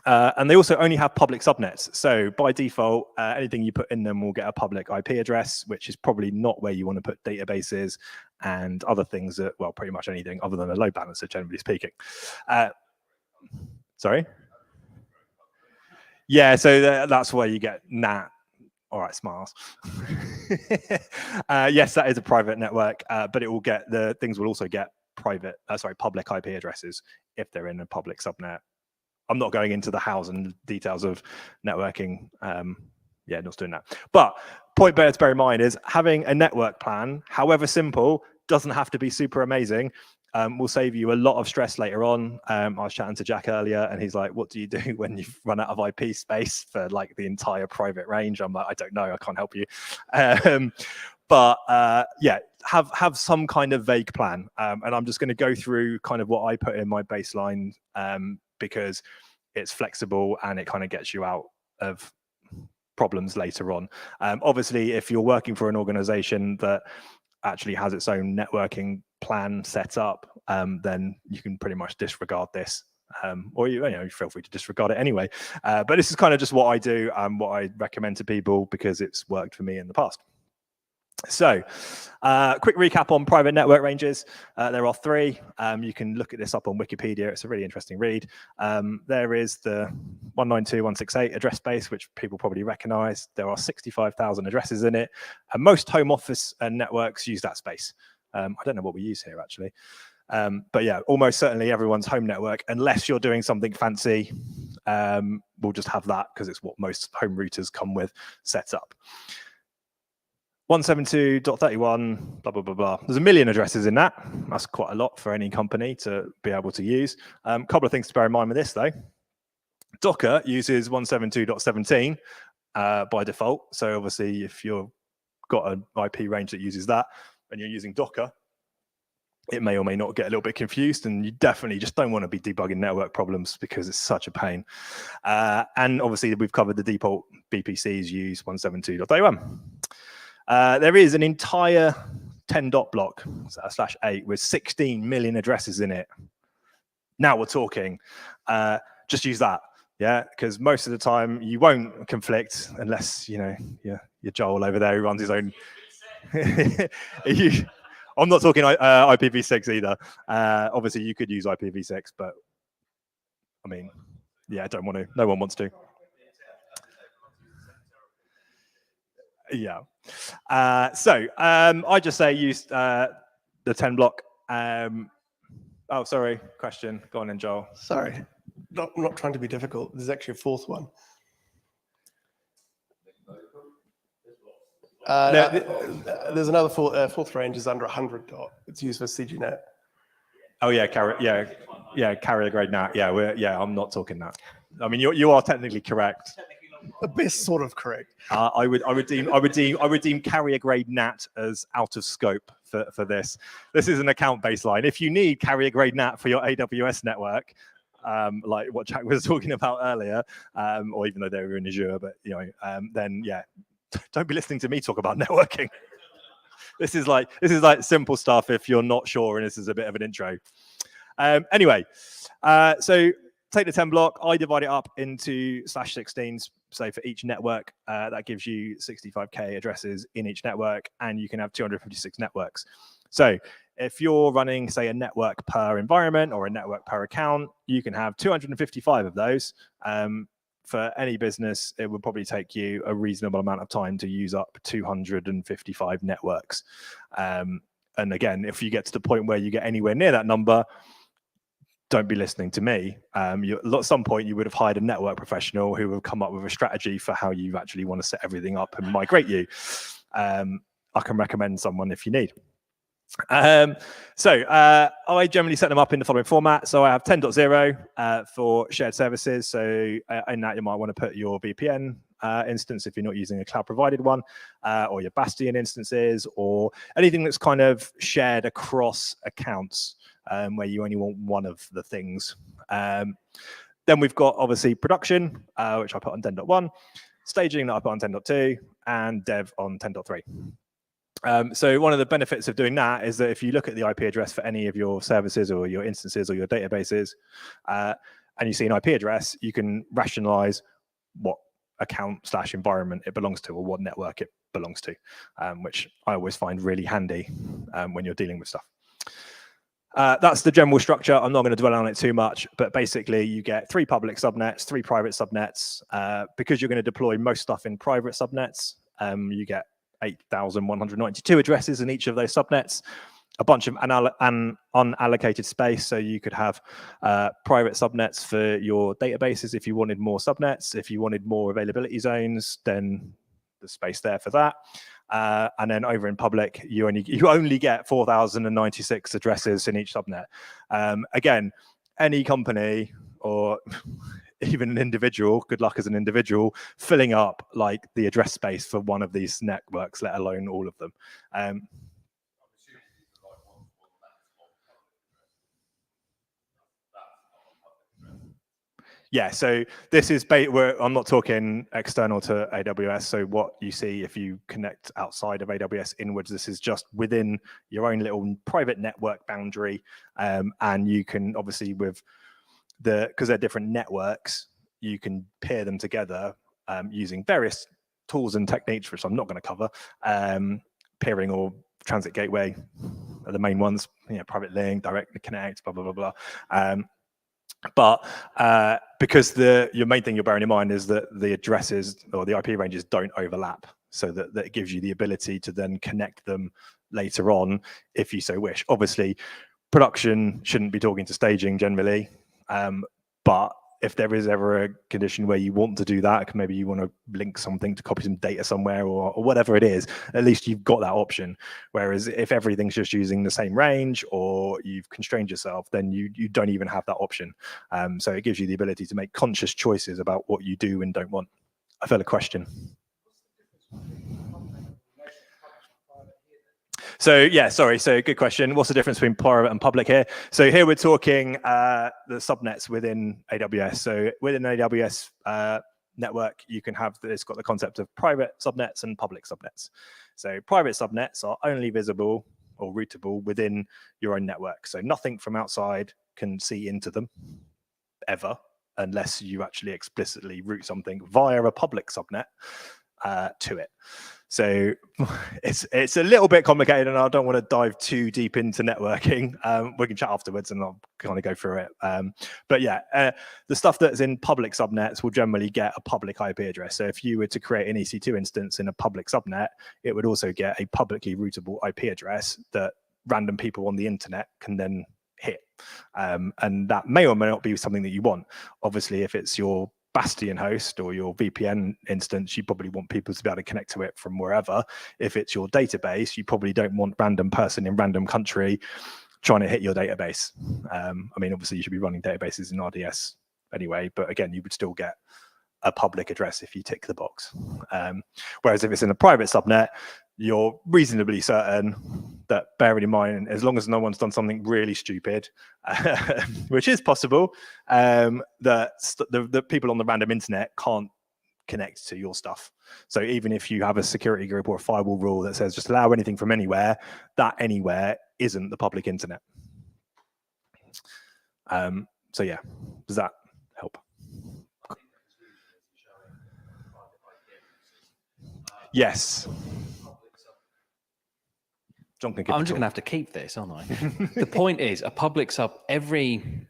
[SPEAKER 1] And they also only have public subnets. So by default, anything you put in them will get a public IP address, which is probably not where you want to put databases and other things that, well, pretty much anything other than a load balancer, generally speaking. Sorry? Yeah, so that's where you get NAT. All right, smiles. Yes, that is a private network, but it will get, the things will also get public IP addresses if they're in a public subnet. I'm not going into the hows and details of networking. Yeah, not doing that. But point to bear in mind is having a network plan, however simple, doesn't have to be super amazing. Will save you a lot of stress later on. I was chatting to Jack earlier, and he's like, "What do you do when you run out of IP space for like the entire private range?" I'm like, "I don't know. I can't help you." But yeah, have some kind of vague plan. And I'm just going to go through kind of what I put in my baseline because it's flexible and it kind of gets you out of problems later on. Obviously, if you're working for an organization that actually has its own networking plan set up, then you can pretty much disregard this, or you feel free to disregard it anyway. But this is kind of just what I do and what I recommend to people because it's worked for me in the past. So quick recap on private network ranges. There are three. You can look at this up on Wikipedia. It's a really interesting read. There is the 192.168 address space, which people probably recognize. There are 65,000 addresses in it. And most home office networks use that space. I don't know what we use here, actually. But yeah, almost certainly everyone's home network, unless you're doing something fancy, we'll just have that because it's what most home routers come with set up. 172.31, blah, blah, blah, blah. There's a million addresses in that. That's quite a lot for any company to be able to use. A couple of things to bear in mind with this, though. Docker uses 172.17 by default. So obviously, if you've got an IP range that uses that and you're using Docker, it may or may not get a little bit confused, and you definitely just don't want to be debugging network problems because it's such a pain. And obviously, we've covered the default VPCs use 172.31. There is an entire 10-dot block, so /8, with 16 million addresses in it. Now we're talking. Just use that, yeah, because most of the time you won't conflict unless you're Joel over there who runs his own. I'm not talking IPv6 either. Obviously, you could use IPv6, but I mean, yeah, I don't want to. No one wants to. Yeah. I just say use the 10 block. Oh, sorry. Question. Go on then, Joel.
[SPEAKER 5] Sorry. I'm not trying to be difficult. There's actually a fourth one. There's another fourth range is under 100 dot. It's used for CGNet.
[SPEAKER 1] Oh yeah, carrier grade NAT. Yeah, I'm not talking that. I mean, you are technically correct.
[SPEAKER 5] The best sort of correct.
[SPEAKER 1] I would deem carrier grade NAT as out of scope for this. This is an account baseline. If you need carrier grade NAT for your AWS network, like what Jack was talking about earlier, or even though they were in Azure, but then yeah, don't be listening to me talk about networking. This is like simple stuff if you're not sure, and this is a bit of an intro. Anyway, so take the 10 block. I divide it up into /16s. So for each network, that gives you 65k addresses in each network, and you can have 256 networks. So if you're running, say, a network per environment or a network per account, you can have 255 of those. For any business, it would probably take you a reasonable amount of time to use up 255 networks. And again, if you get to the point where you get anywhere near that number, don't be listening to me. At some point, you would have hired a network professional who will come up with a strategy for how you actually want to set everything up and migrate you. I can recommend someone if you need. I generally set them up in the following format. So I have 10.0 for shared services. So in that, you might want to put your VPN instance if you're not using a cloud provided one, or your Bastion instances, or anything that's kind of shared across accounts where you only want one of the things. Then we've got obviously production, which I put on 10.1, staging that I put on 10.2, and dev on 10.3. So one of the benefits of doing that is that if you look at the IP address for any of your services or your instances or your databases, and you see an IP address, you can rationalize what account/environment it belongs to or what network it belongs to, which I always find really handy when you're dealing with stuff. That's the general structure. I'm not going to dwell on it too much, but basically you get 3 public subnets, 3 private subnets. Because you're going to deploy most stuff in private subnets, you get 8,192 addresses in each of those subnets, a bunch of unallocated space. So you could have private subnets for your databases if you wanted more subnets. If you wanted more availability zones, then there's space there for that. And then over in public, you only get 4,096 addresses in each subnet. Again, any company or even an individual, good luck as an individual, filling up like the address space for one of these networks, let alone all of them. Yeah, so this is I'm not talking external to AWS. So what you see if you connect outside of AWS inwards, this is just within your own little private network boundary. And you can obviously because they're different networks, you can pair them together using various tools and techniques, which I'm not going to cover. Peering or transit gateway are the main ones. Private link, direct connect, blah blah blah blah. But because your main thing you're bearing in mind is that the addresses or the IP ranges don't overlap, so that it gives you the ability to then connect them later on if you so wish. Obviously, production shouldn't be talking to staging generally, but if there is ever a condition where you want to do that, maybe you want to link something to copy some data somewhere or whatever it is, at least you've got that option. Whereas if everything's just using the same range or you've constrained yourself, then you don't even have that option. So it gives you the ability to make conscious choices about what you do and don't want. I feel a question. So yeah, sorry. So good question. What's the difference between private and public here? So here we're talking the subnets within AWS. So within AWS network, you can have it's got the concept of private subnets and public subnets. So private subnets are only visible or routable within your own network. So nothing from outside can see into them ever, unless you actually explicitly route something via a public subnet to it. So it's a little bit complicated, and I don't want to dive too deep into networking. We can chat afterwards, and I'll kind of go through it. But yeah, the stuff that's in public subnets will generally get a public IP address. So if you were to create an EC2 instance in a public subnet, it would also get a publicly routable IP address that random people on the internet can then hit. And that may or may not be something that you want. Obviously, if it's your Bastion host or your VPN instance, you probably want people to be able to connect to it from wherever. If it's your database, you probably don't want random person in random country trying to hit your database. I mean, obviously you should be running databases in RDS anyway, but again, you would still get a public address if you tick the box. Whereas if it's in a private subnet, you're reasonably certain that, bearing in mind, as long as no one's done something really stupid, which is possible, that the people on the random internet can't connect to your stuff. So even if you have a security group or a firewall rule that says just allow anything from anywhere, that anywhere isn't the public internet. So yeah, does that help? Yes.
[SPEAKER 4] I'm just going to have to keep this, aren't I? The point is, a public sub, every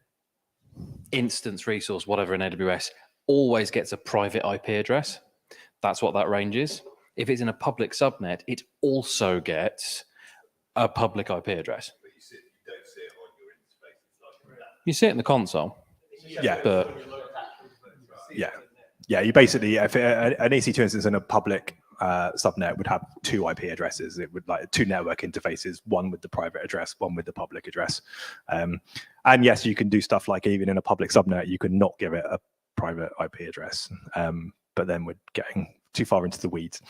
[SPEAKER 4] instance resource, whatever in AWS, always gets a private IP address. That's what that range is. If it's in a public subnet, it also gets a public IP address.
[SPEAKER 6] But you don't see it on your interface.
[SPEAKER 4] You see it in the console.
[SPEAKER 1] Yeah.
[SPEAKER 4] But
[SPEAKER 1] yeah, you basically, if an EC2 instance in a public subnet would have 2 IP addresses. It would like 2 network interfaces, one with the private address, one with the public address. And yes, you can do stuff like even in a public subnet, you can not give it a private IP address. but then we're getting too far into the weeds.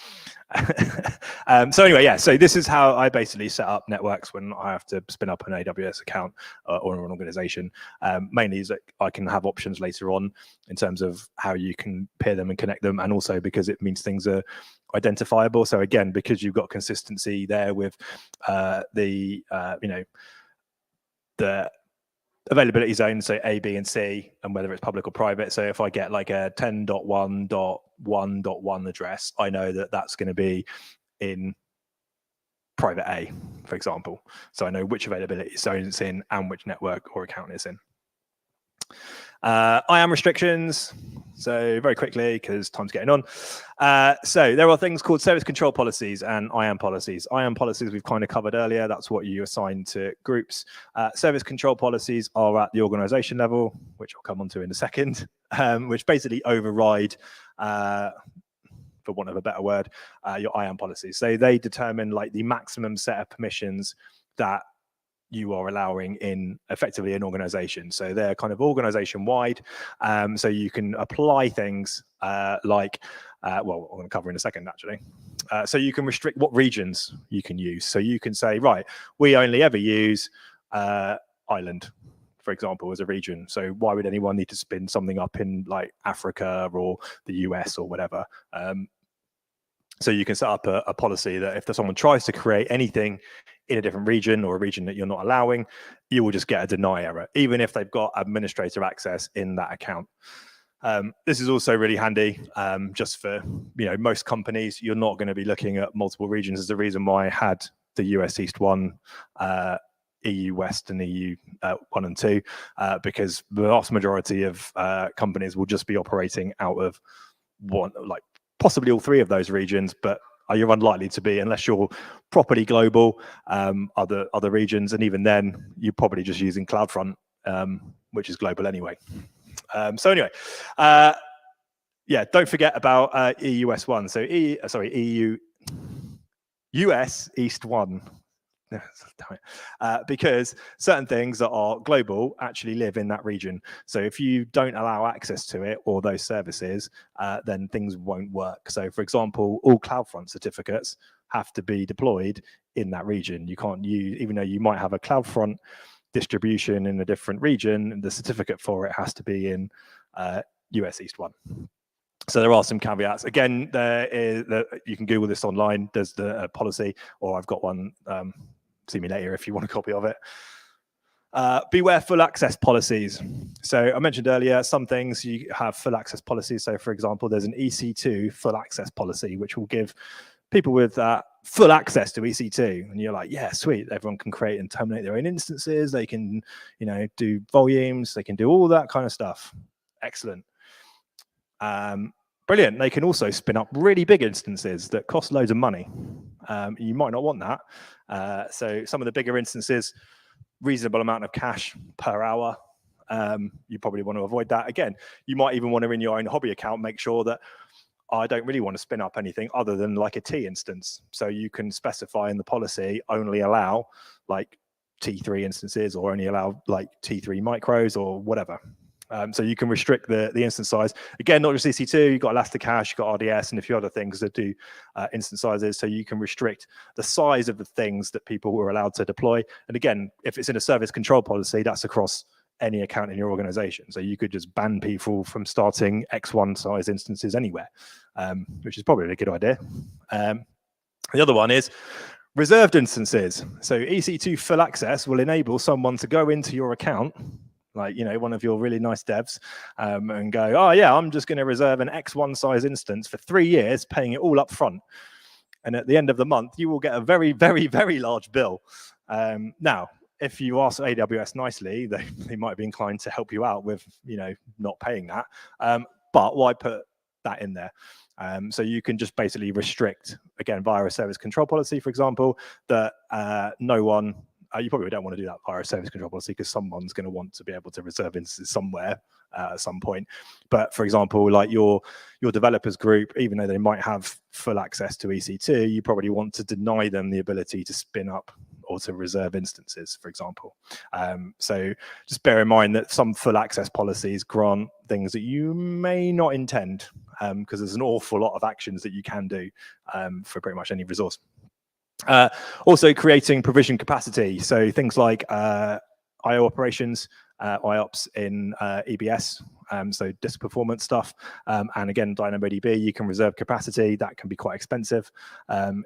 [SPEAKER 1] So anyway, yeah, so this is how I basically set up networks when I have to spin up an AWS account or an organization. Mainly is that I can have options later on in terms of how you can pair them and connect them, and also because it means things are identifiable. So again, because you've got consistency there with the availability zones, so A, B, and C, and whether it's public or private. So if I get like a 10.1.1.1 address, I know that that's going to be in private A, for example. So I know which availability zone it's in and which network or account it's in. IAM restrictions. So very quickly, because time's getting on. So there are things called service control policies and IAM policies. IAM policies we've kind of covered earlier. That's what you assign to groups. Service control policies are at the organization level, which I'll come on to in a second, which basically override, for want of a better word, your IAM policies. So they determine like the maximum set of permissions that you are allowing in effectively an organization. So they're kind of organization wide. So you can apply things like, well, I'm going to cover in a second, actually. So you can restrict what regions you can use. So you can say, right, we only ever use Ireland, for example, as a region. So why would anyone need to spin something up in like Africa or the US or whatever? So you can set up a policy that if someone tries to create anything in a different region or a region that you're not allowing, you will just get a deny error, even if they've got administrator access in that account. This is also really handy just for, most companies. You're not going to be looking at multiple regions. There's a reason why I had the US East 1, EU West and EU 1 and 2, because the vast majority of companies will just be operating out of one, like possibly all three of those regions, but you're unlikely to be, unless you're properly global, other regions, and even then, you're probably just using CloudFront, which is global anyway. So anyway, yeah, don't forget about EU West 1. So EU US East 1. Because certain things that are global actually live in that region. So if you don't allow access to it or those services, then things won't work. So for example, all CloudFront certificates have to be deployed in that region. You can't use, even though you might have a CloudFront distribution in a different region, the certificate for it has to be in US East 1. So there are some caveats. Again, you can Google this online. There's the policy, or I've got one. See me later if you want a copy of it. Beware full access policies. So I mentioned earlier, some things you have full access policies. So for example, there's an EC2 full access policy, which will give people with full access to EC2. And you're like, yeah, sweet. Everyone can create and terminate their own instances. They can, do volumes. They can do all that kind of stuff. Excellent. Brilliant. They can also spin up really big instances that cost loads of money. You might not want that. So some of the bigger instances, reasonable amount of cash per hour. You probably want to avoid that. Again, you might even want to, in your own hobby account, make sure that I don't really want to spin up anything other than like a T instance. So you can specify in the policy, only allow like T3 instances, or only allow like T3 micros or whatever. So you can restrict the instance size. Again, not just EC2, you've got Elasticache, you've got RDS, and a few other things that do instance sizes. So you can restrict the size of the things that people were allowed to deploy. And again, if it's in a service control policy, that's across any account in your organization. So you could just ban people from starting X1 size instances anywhere, which is probably a good idea. The other one is reserved instances. So EC2 full access will enable someone to go into your account, like, one of your really nice devs, and go, oh yeah, I'm just going to reserve an X1 size instance for 3 years, paying it all up front. And at the end of the month, you will get a very, very, very large bill. Now, if you ask AWS nicely, they might be inclined to help you out with, not paying that. But why put that in there? So you can just basically restrict, again, via a service control policy, for example, that no one, you probably don't want to do that via a service control policy, because someone's going to want to be able to reserve instances somewhere at some point. But for example, like your developers group, even though they might have full access to EC2, you probably want to deny them the ability to spin up or to reserve instances, for example. So just bear in mind that some full access policies grant things that you may not intend. because there's an awful lot of actions that you can do for pretty much any resource. Also creating provision capacity. So things like IO operations, IOPS in EBS, so disk performance stuff. And again, DynamoDB, you can reserve capacity. That can be quite expensive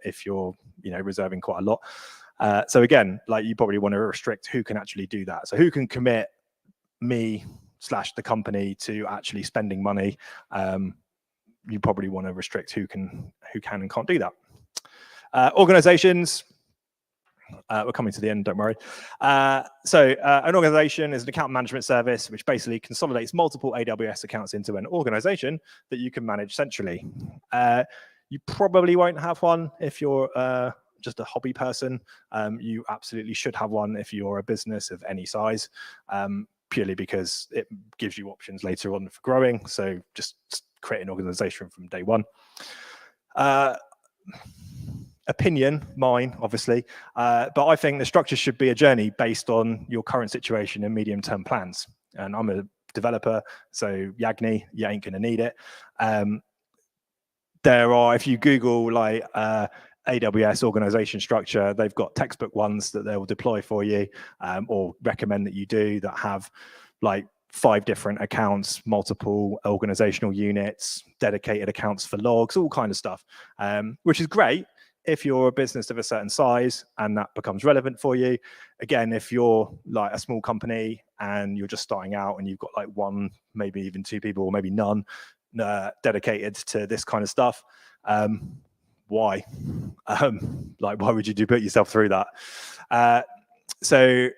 [SPEAKER 1] if you're reserving quite a lot. So again, like you probably want to restrict who can actually do that. So who can commit me/the company to actually spending money? You probably want to restrict who can and can't do that. Organizations. We're coming to the end, don't worry. So an organization is an account management service which basically consolidates multiple AWS accounts into an organization that you can manage centrally. You probably won't have one if you're just a hobby person. You absolutely should have one if you're a business of any size, purely because it gives you options later on for growing. So just create an organization from day one. Opinion, mine, obviously, but I think the structure should be a journey based on your current situation and medium-term plans. And I'm a developer, so Yagni, you ain't gonna need it. There are, if you Google like AWS organization structure, they've got textbook ones that they will deploy for you, or recommend that you do, that have like 5 different accounts, multiple organizational units, dedicated accounts for logs, all kind of stuff, which is great if you're a business of a certain size and that becomes relevant for you. Again, if you're like a small company and you're just starting out and you've got like 1, maybe even 2 people, or maybe none, dedicated to this kind of stuff, why? Like, why would you put yourself through that? So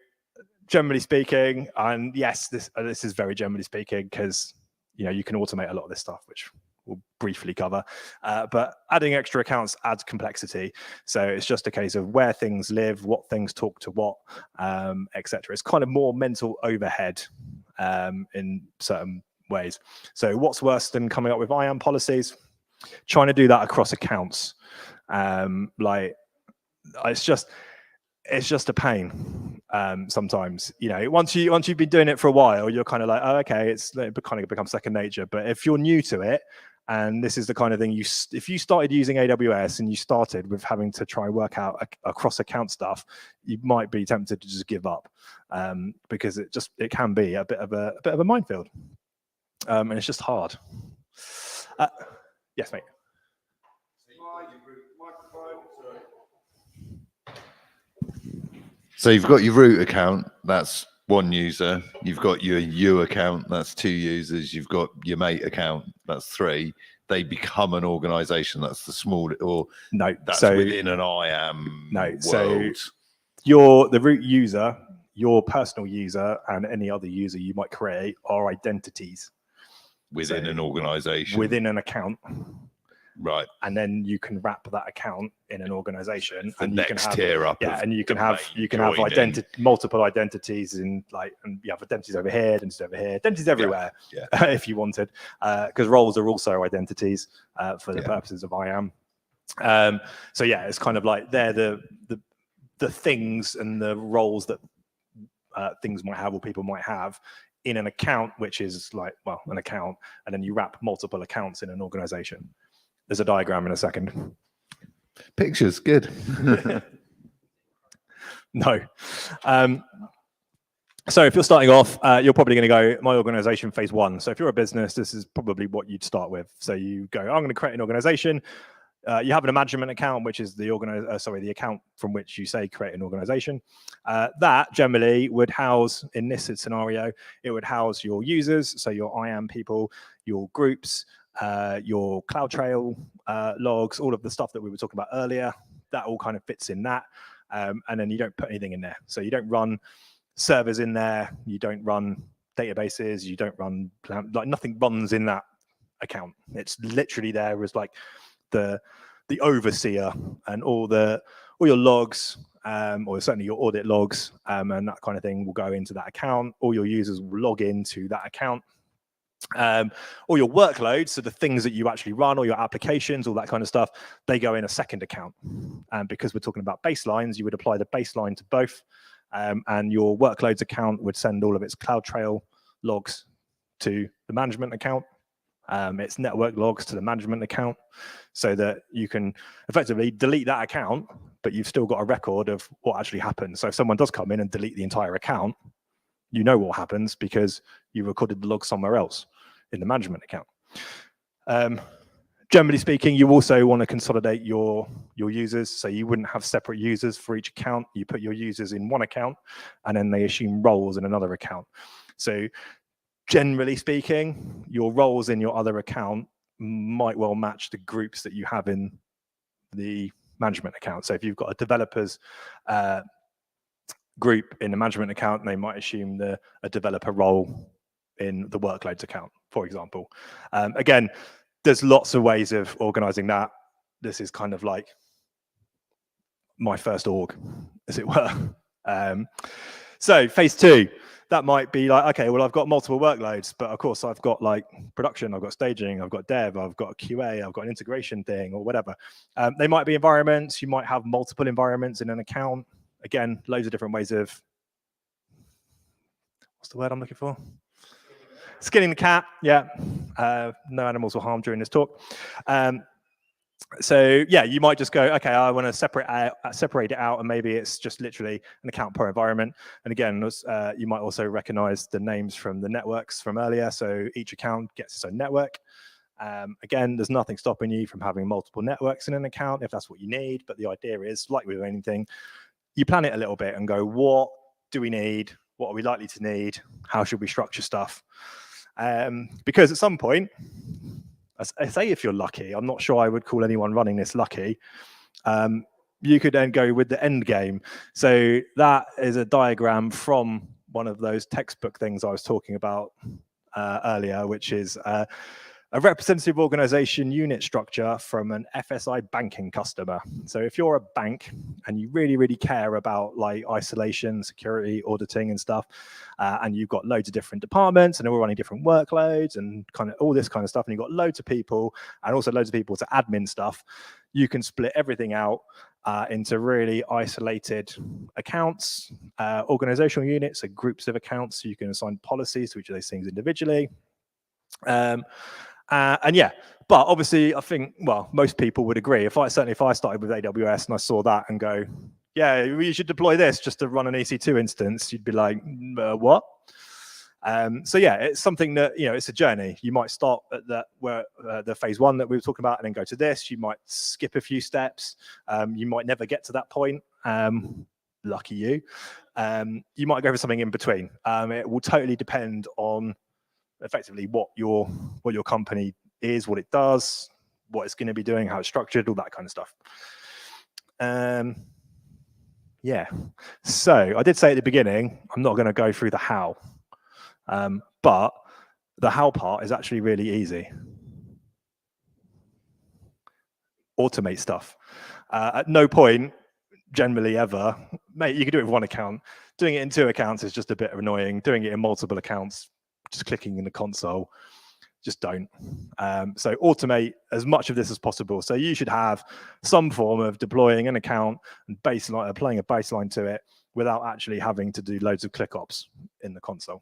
[SPEAKER 1] generally speaking, and yes, this is very generally speaking, because you can automate a lot of this stuff, which we'll briefly cover, but adding extra accounts adds complexity. So it's just a case of where things live, what things talk to what, etc. It's kind of more mental overhead in certain ways. So what's worse than coming up with IAM policies? Trying to do that across accounts. Like it's just a pain sometimes. Once you've been doing it for a while, you're kind of like, oh, okay, it kind of becomes second nature. But if you're new to it, and this is the kind of thing, if you started using AWS and you started with having to try and work out across account stuff, you might be tempted to just give up, because it can be a bit of a minefield, and it's just hard. Yes, mate.
[SPEAKER 6] So you've got your root account, that's 1 user. You've got your U account, that's 2 users. You've got your mate account, that's 3. They become an organization. That's the small, or
[SPEAKER 1] no,
[SPEAKER 6] that's
[SPEAKER 1] so
[SPEAKER 6] within an IAM world.
[SPEAKER 1] So the root user, your personal user, and any other user you might create are identities
[SPEAKER 6] within an organization,
[SPEAKER 1] within an account.
[SPEAKER 6] Right.
[SPEAKER 1] And then you can wrap that account in an organization,
[SPEAKER 6] The
[SPEAKER 1] and you
[SPEAKER 6] next
[SPEAKER 1] can have
[SPEAKER 6] tier up.
[SPEAKER 1] and you can have multiple identities, and you have identities over here, identities everywhere, if you wanted, because roles are also identities for the purposes of IAM. So yeah, it's kind of like they're the things and the roles that things might have, or people might have in an account, which is like, well, an account, and then you wrap multiple accounts in an organization. There's a diagram in a second.
[SPEAKER 6] Pictures, good.
[SPEAKER 1] No. So if you're starting off, you're probably going to go, my organization phase 1. So if you're a business, this is probably what you'd start with. So you go, I'm going to create an organization. You have an management account, which is the account from which you say create an organization. That generally would house, in this scenario, it would house your users, so your IAM people, your groups, your CloudTrail logs, all of the stuff that we were talking about earlier. That all kind of fits in that. And then you don't put anything in there. So you don't run servers in there. You don't run databases. You don't run, like nothing runs in that account. It's literally there as like the overseer, and all your logs, or certainly your audit logs, and that kind of thing will go into that account. All your users will log into that account. All your workloads, so the things that you actually run, all your applications, all that kind of stuff, they go in a second account. And because we're talking about baselines, you would apply the baseline to both. And your workloads account would send all of its CloudTrail logs to the management account. It's network logs to the management account, so that you can effectively delete that account, but you've still got a record of what actually happened. So if someone does come in and delete the entire account, you know what happens because you recorded the log somewhere else in the management account. Generally speaking, you also want to consolidate your users, so you wouldn't have separate users for each account. You put your users in one account, and then they assume roles in another account. So generally speaking, your roles in your other account might well match the groups that you have in the management account. So if you've got a developers group in the management account, they might assume a developer role in the workloads account, for example. Again, there's lots of ways of organizing that. This is kind of like my first org, as it were. So phase 2, that might be like, okay, well, I've got multiple workloads, but of course I've got like production, I've got staging, I've got dev, I've got a QA, I've got an integration thing or whatever. They might be environments. You might have multiple environments in an account. Again, loads of different ways of, what's the word I'm looking for? Skinning the cat, yeah. No animals were harmed during this talk. So yeah, you might just go, okay, I want to separate it out, and maybe it's just literally an account per environment. And again, you might also recognize the names from the networks from earlier. So each account gets its own network. Again, there's nothing stopping you from having multiple networks in an account if that's what you need. But the idea is, like with anything, you plan it a little bit and go, what do we need? What are we likely to need? How should we structure stuff? Because at some point, I say if you're lucky, I'm not sure I would call anyone running this lucky, you could then go with the end game. So that is a diagram from one of those textbook things I was talking about earlier, which is a representative organization unit structure from an FSI banking customer. So if you're a bank and you really, really care about like isolation, security, auditing and stuff, and you've got loads of different departments and they're all running different workloads and kind of all this kind of stuff, and you've got loads of people and also loads of people to admin stuff, you can split everything out into really isolated accounts, organizational units, so groups of accounts. So you can assign policies to each of those things individually. And yeah, but obviously I think, well, most people would agree. If I started with AWS and I saw that and go, yeah, you should deploy this just to run an EC2 instance, you'd be like, what? So yeah, it's something that, you know, it's a journey. You might start at the phase 1 that we were talking about and then go to this. You might skip a few steps. You might never get to that point. Lucky you. You might go for something in between. It will totally depend on effectively what your company is, what it does, what it's going to be doing, how it's structured, all that kind of stuff. Yeah, so I did say at the beginning, I'm not going to go through the how, but the how part is actually really easy. Automate stuff. At no point, generally ever, mate, you can do it with one account. Doing it in 2 accounts is just a bit annoying. Doing it in multiple accounts, just clicking in the console, just don't. So automate as much of this as possible. So you should have some form of deploying an account and applying a baseline to it without actually having to do loads of click ops in the console.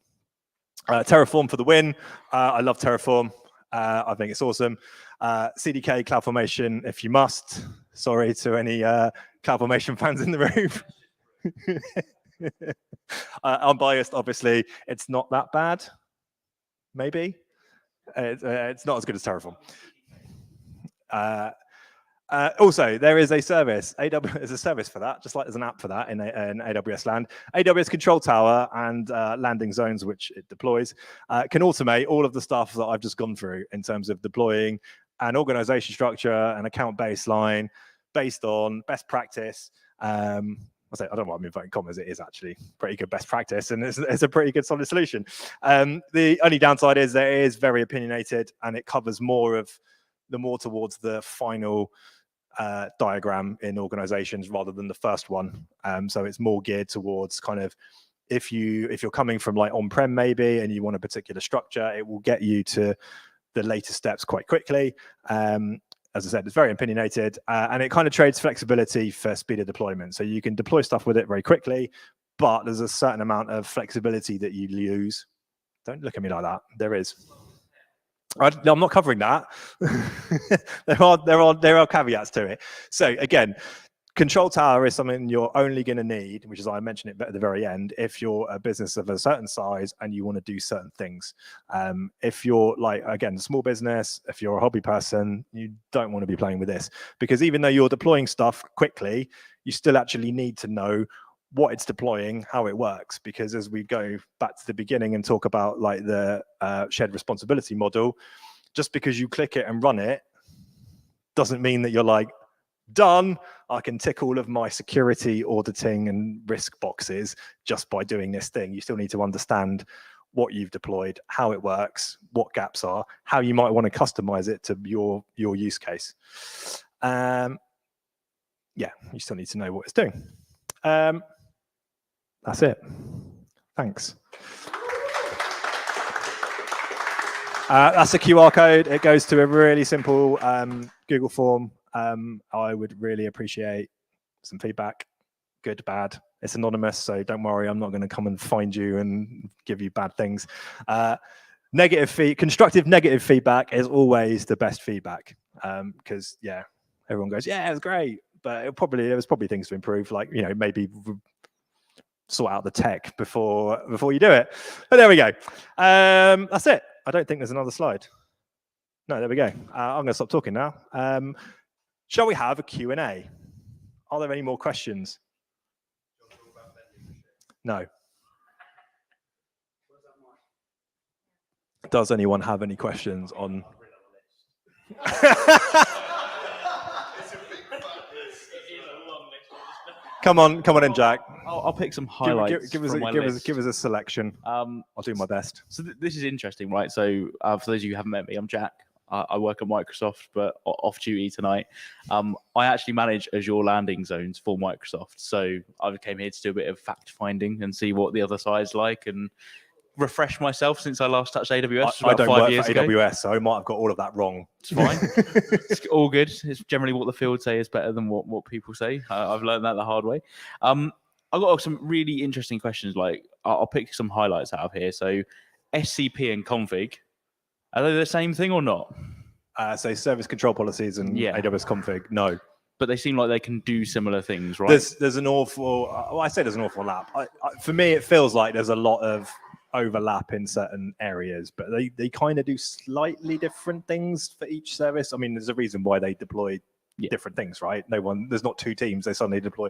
[SPEAKER 1] Terraform for the win. I love Terraform. I think it's awesome. CDK, CloudFormation, if you must. Sorry to any CloudFormation fans in the room. I'm biased, obviously. It's not that bad. Maybe. It's not as good as Terraform. Also, there is a service. There's a service for that, just like there's an app for that in AWS Land. AWS Control Tower and landing zones, which it deploys, can automate all of the stuff that I've just gone through in terms of deploying an organization structure, an account baseline based on best practice. I don't know what I'm invoking commas. It is actually pretty good best practice, and it's a pretty good solid solution. The only downside is that it is very opinionated, and it covers more towards the final diagram in organizations rather than the first one. So it's more geared towards kind of if you're coming from like on-prem maybe and you want a particular structure, it will get you to the later steps quite quickly. As I said, it's very opinionated, and it kind of trades flexibility for speed of deployment. So you can deploy stuff with it very quickly, but there's a certain amount of flexibility that you lose. Don't look at me like that. There is. I'm not covering that. there are caveats to it. So again, control tower is something you're only going to need, which is I mentioned it at the very end, if you're a business of a certain size and you want to do certain things. If you're like, again, small business, if you're a hobby person, you don't want to be playing with this, because even though you're deploying stuff quickly, you still actually need to know what it's deploying, how it works, because as we go back to the beginning and talk about like the shared responsibility model, just because you click it and run it doesn't mean that you're like, done, I can tick all of my security, auditing and risk boxes just by doing this thing. You still need to understand what you've deployed, how it works, what gaps are, how you might want to customize it to your use case. Yeah, you still need to know what it's doing. That's it. Thanks. That's a QR code. It goes to a really simple Google form. I would really appreciate some feedback, good, bad. It's anonymous, so don't worry. I'm not going to come and find you and give you bad things. Constructive negative feedback is always the best feedback, because yeah, everyone goes, yeah, it was great, but there was probably things to improve, like, you know, maybe sort out the tech before you do it. But there we go. That's it. I don't think there's another slide. No, there we go. I'm going to stop talking now. Shall we have a Q&A? Are there any more questions? No. Does anyone have any questions on? Come on in, Jack.
[SPEAKER 7] I'll pick some highlights.
[SPEAKER 1] Give us a selection. I'll do my best.
[SPEAKER 7] So this is interesting, right? So for those of you who haven't met me, I'm Jack. I work at Microsoft, but off duty tonight. I actually manage Azure landing zones for Microsoft. So I came here to do a bit of fact finding and see what the other side's like and refresh myself since I last touched AWS.
[SPEAKER 1] I don't work
[SPEAKER 7] years
[SPEAKER 1] for AWS, so I might have got all of that wrong.
[SPEAKER 7] It's fine. It's all good. It's generally what the field say is better than what people say. I've learned that the hard way. I've got some really interesting questions. Like I'll pick some highlights out of here. So SCP and config, are they the same thing or not?
[SPEAKER 1] So service control policies and AWS config, no.
[SPEAKER 7] But they seem like they can do similar things, right?
[SPEAKER 1] There's an awful, I say there's an awful lap. For me, it feels like there's a lot of overlap in certain areas, but they kind of do slightly different things for each service. I mean, there's a reason why they deploy different things, right? There's not two teams, they suddenly deploy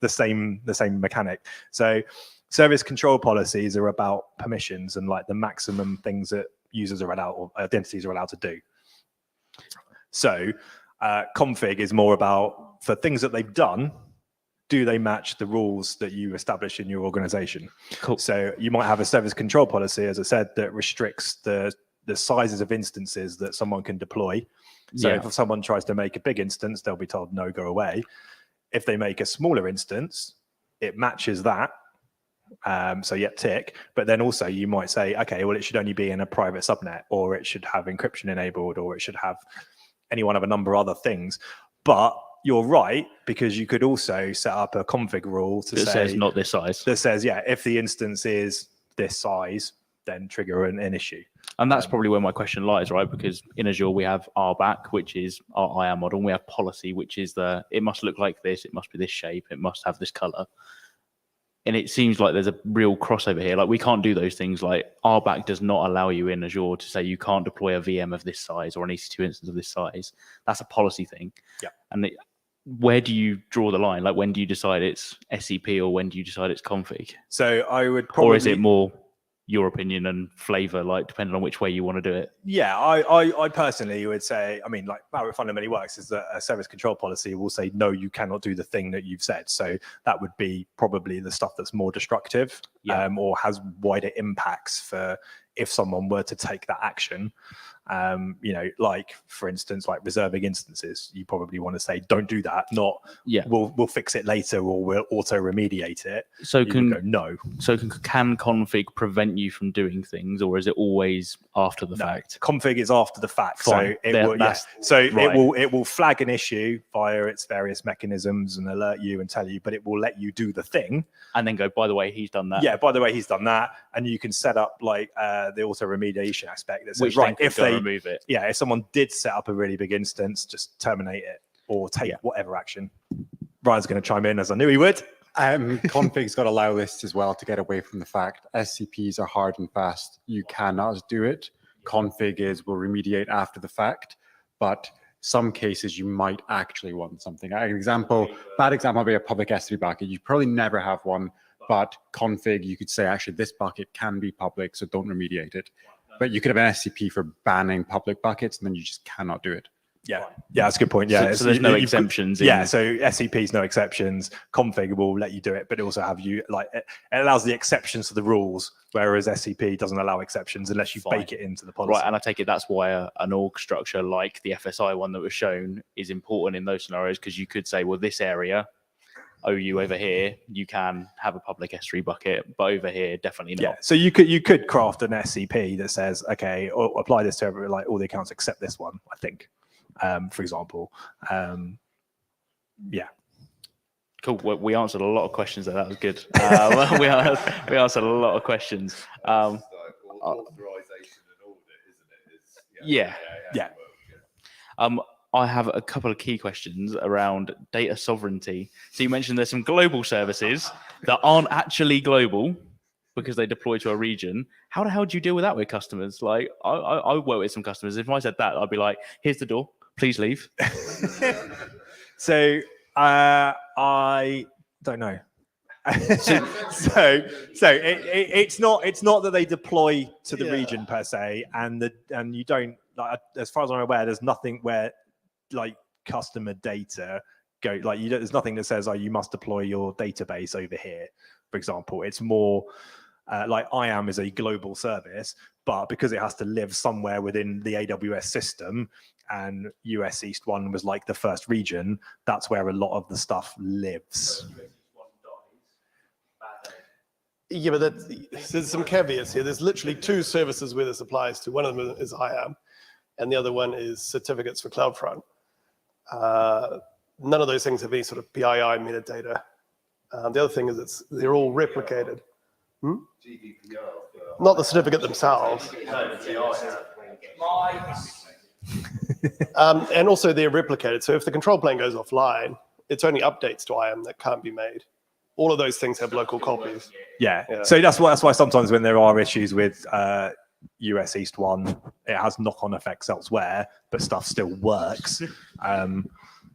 [SPEAKER 1] the same mechanic. So service control policies are about permissions and like the maximum things that users are allowed or identities are allowed to do. So config is more about, for things that they've done, do they match the rules that you establish in your organization?
[SPEAKER 7] Cool.
[SPEAKER 1] So you might have a service control policy, as I said, that restricts the sizes of instances that someone can deploy. So if someone tries to make a big instance, they'll be told, no, go away. If they make a smaller instance, it matches that. So tick, but then also you might say, okay, well, it should only be in a private subnet, or it should have encryption enabled, or it should have any one of a number of other things. But you're right, because you could also set up a config rule to say
[SPEAKER 7] says not this size.
[SPEAKER 1] That says, if the instance is this size, then trigger an issue.
[SPEAKER 7] And that's probably where my question lies, right? Because in Azure, we have RBAC, which is our IAM model. And we have policy, which is it must look like this, it must be this shape, it must have this color. And it seems like there's a real crossover here. Like we can't do those things. Like RBAC does not allow you in Azure to say you can't deploy a VM of this size or an EC2 instance of this size. That's a policy thing.
[SPEAKER 1] Yeah.
[SPEAKER 7] And where do you draw the line? Like when do you decide it's SCP or when do you decide it's config?
[SPEAKER 1] So I would probably...
[SPEAKER 7] Or is it more your opinion and flavor, like depending on which way you want to do it?
[SPEAKER 1] Yeah, I personally would say, I mean, like how it fundamentally works is that a service control policy will say, no, you cannot do the thing that you've said. So that would be probably the stuff that's more destructive or has wider impacts for if someone were to take that action. Like for instance, like reserving instances, you probably want to say, don't do that, not we'll fix it later or we'll auto remediate it.
[SPEAKER 7] So can config prevent you from doing things, or is it always after the fact?
[SPEAKER 1] Config is after the fact.
[SPEAKER 7] Fine.
[SPEAKER 1] So it will flag an issue via its various mechanisms and alert you and tell you, but it will let you do the thing
[SPEAKER 7] and then go, by the way, he's done that.
[SPEAKER 1] Yeah, by the way, he's done that. And you can set up like the auto remediation aspect that says, right, if they
[SPEAKER 7] remove it.
[SPEAKER 1] Yeah, if someone did set up a really big instance, just terminate it or take whatever action. Ryan's going to chime in, as I knew he would.
[SPEAKER 8] Config's got to allow this as well to get away from the fact SCPs are hard and fast. You cannot do it. Config will remediate after the fact, but some cases you might actually want something. Bad example would be a public S3 bucket. You probably never have one, but config, you could say, actually, this bucket can be public, so don't remediate it. But you could have an SCP for banning public buckets, and then you just cannot do it.
[SPEAKER 1] Yeah, that's a good point. Yeah,
[SPEAKER 7] So there's no exemptions.
[SPEAKER 1] Yeah, so SCP's no exceptions. Config will let you do it, but it also have you it allows the exceptions to the rules, whereas SCP doesn't allow exceptions unless you bake it into the policy.
[SPEAKER 7] Right, and I take it that's why an org structure like the FSI one that was shown is important in those scenarios, because you could say, well, this area, OU over here, you can have a public S3 bucket, but over here, definitely not.
[SPEAKER 1] Yeah, so you could craft an SCP that says, okay, or apply this to all the accounts except this one, I think. For example,
[SPEAKER 7] Cool. Well, we answered a lot of questions there. That was good. We answered a lot of questions.
[SPEAKER 6] Authorization and audit, isn't it?
[SPEAKER 1] Yeah.
[SPEAKER 7] I have a couple of key questions around data sovereignty. So you mentioned there's some global services that aren't actually global because they deploy to a region. How the hell do you deal with that with customers? Like, I work with some customers. If I said that, I'd be like, here's the door. Please leave.
[SPEAKER 1] So I don't know. so it's not that they deploy to the region per se, and you don't, like, as far as I'm aware, there's nothing where like customer data go, like there's nothing that says, oh, you must deploy your database over here, for example. It's more like IAM is a global service, but because it has to live somewhere within the AWS system, and US East 1 was like the first region, that's where a lot of the stuff lives.
[SPEAKER 5] Yeah, but there's some caveats here. There's literally two services where this applies to. One of them is IAM, and the other one is certificates for CloudFront. None of those things have any sort of PII metadata. The other thing is they're all replicated. Not the certificate themselves. And also they're replicated. So if the control plane goes offline, it's only updates to IAM that can't be made. All of those things have local copies.
[SPEAKER 1] Yeah. So that's why sometimes when there are issues with US East 1, it has knock-on effects elsewhere, but stuff still works. So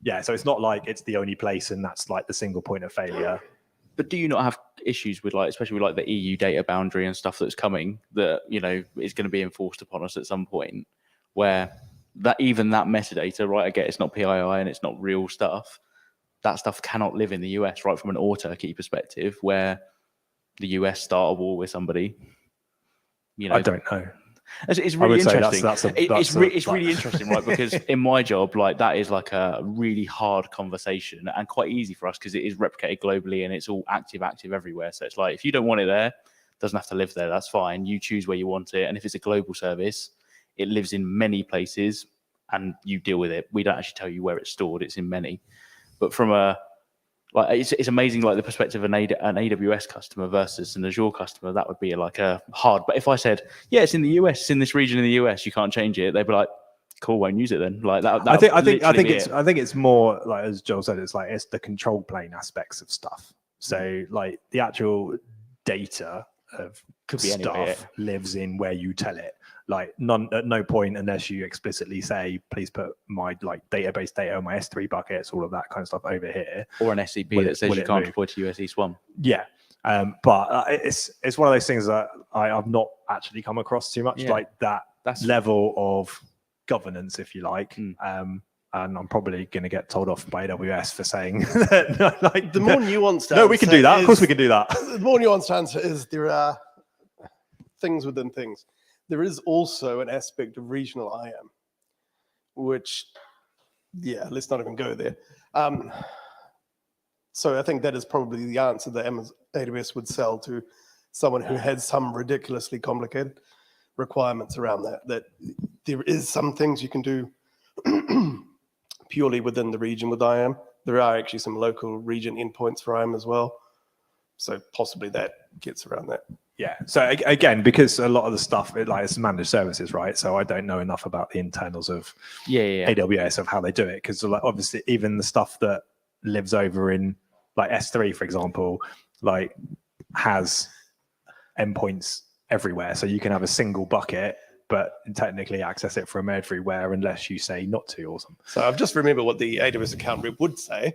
[SPEAKER 1] it's not like it's the only place and that's like the single point of failure.
[SPEAKER 7] But do you not have issues with, like, especially with like the EU data boundary and stuff that's coming that, is going to be enforced upon us at some point, where that metadata, right? I get it's not PII and it's not real stuff. That stuff cannot live in the US, right? From an autarky perspective, where the US start a war with somebody.
[SPEAKER 1] I don't know.
[SPEAKER 7] It's really interesting.
[SPEAKER 1] It's
[SPEAKER 7] really interesting, right? Because in my job, like, that is like a really hard conversation and quite easy for us because it is replicated globally and it's all active everywhere. So it's like, if you don't want it there, it doesn't have to live there. That's fine. You choose where you want it. And if it's a global service, it lives in many places and you deal with it. We don't actually tell you where it's stored. It's in many. But from it's amazing, like, the perspective of an AWS customer versus an Azure customer. That would be like a hard. But if I said, yeah, it's in the US, it's in this region in the US, you can't change it, they'd be like, cool, won't use it then. Like that.
[SPEAKER 1] I think it's more like, as Joel said, it's the control plane aspects of stuff. So like the actual data of
[SPEAKER 7] Could be
[SPEAKER 1] stuff
[SPEAKER 7] anywhere.
[SPEAKER 1] lives in where you tell it. Like at no point, unless you explicitly say, please put my database data on my S3 buckets, all of that kind of stuff over here.
[SPEAKER 7] Or an SCP that says you can't deploy to US East 1.
[SPEAKER 1] Yeah. But it's one of those things that I've not actually come across too much, like that's level of governance, if you like. And I'm probably going to get told off by AWS for saying that. Like,
[SPEAKER 5] the more nuanced answer.
[SPEAKER 1] No, we can do that. Of course we can do that.
[SPEAKER 5] The more nuanced answer is there are things within things. There is also an aspect of regional IAM, which, let's not even go there. So I think that is probably the answer that AWS would sell to someone who had some ridiculously complicated requirements around that there is some things you can do purely within the region with IAM. There are actually some local region endpoints for IAM as well. So possibly that gets around that.
[SPEAKER 1] Yeah. So again, because a lot of the stuff, it's managed services, right? So I don't know enough about the internals of AWS of how they do it, because like obviously even the stuff that lives over in like S3, for example, like has endpoints everywhere. So you can have a single bucket, but technically access it from everywhere unless you say not to or something.
[SPEAKER 5] So I've just remembered what the AWS account rep would say.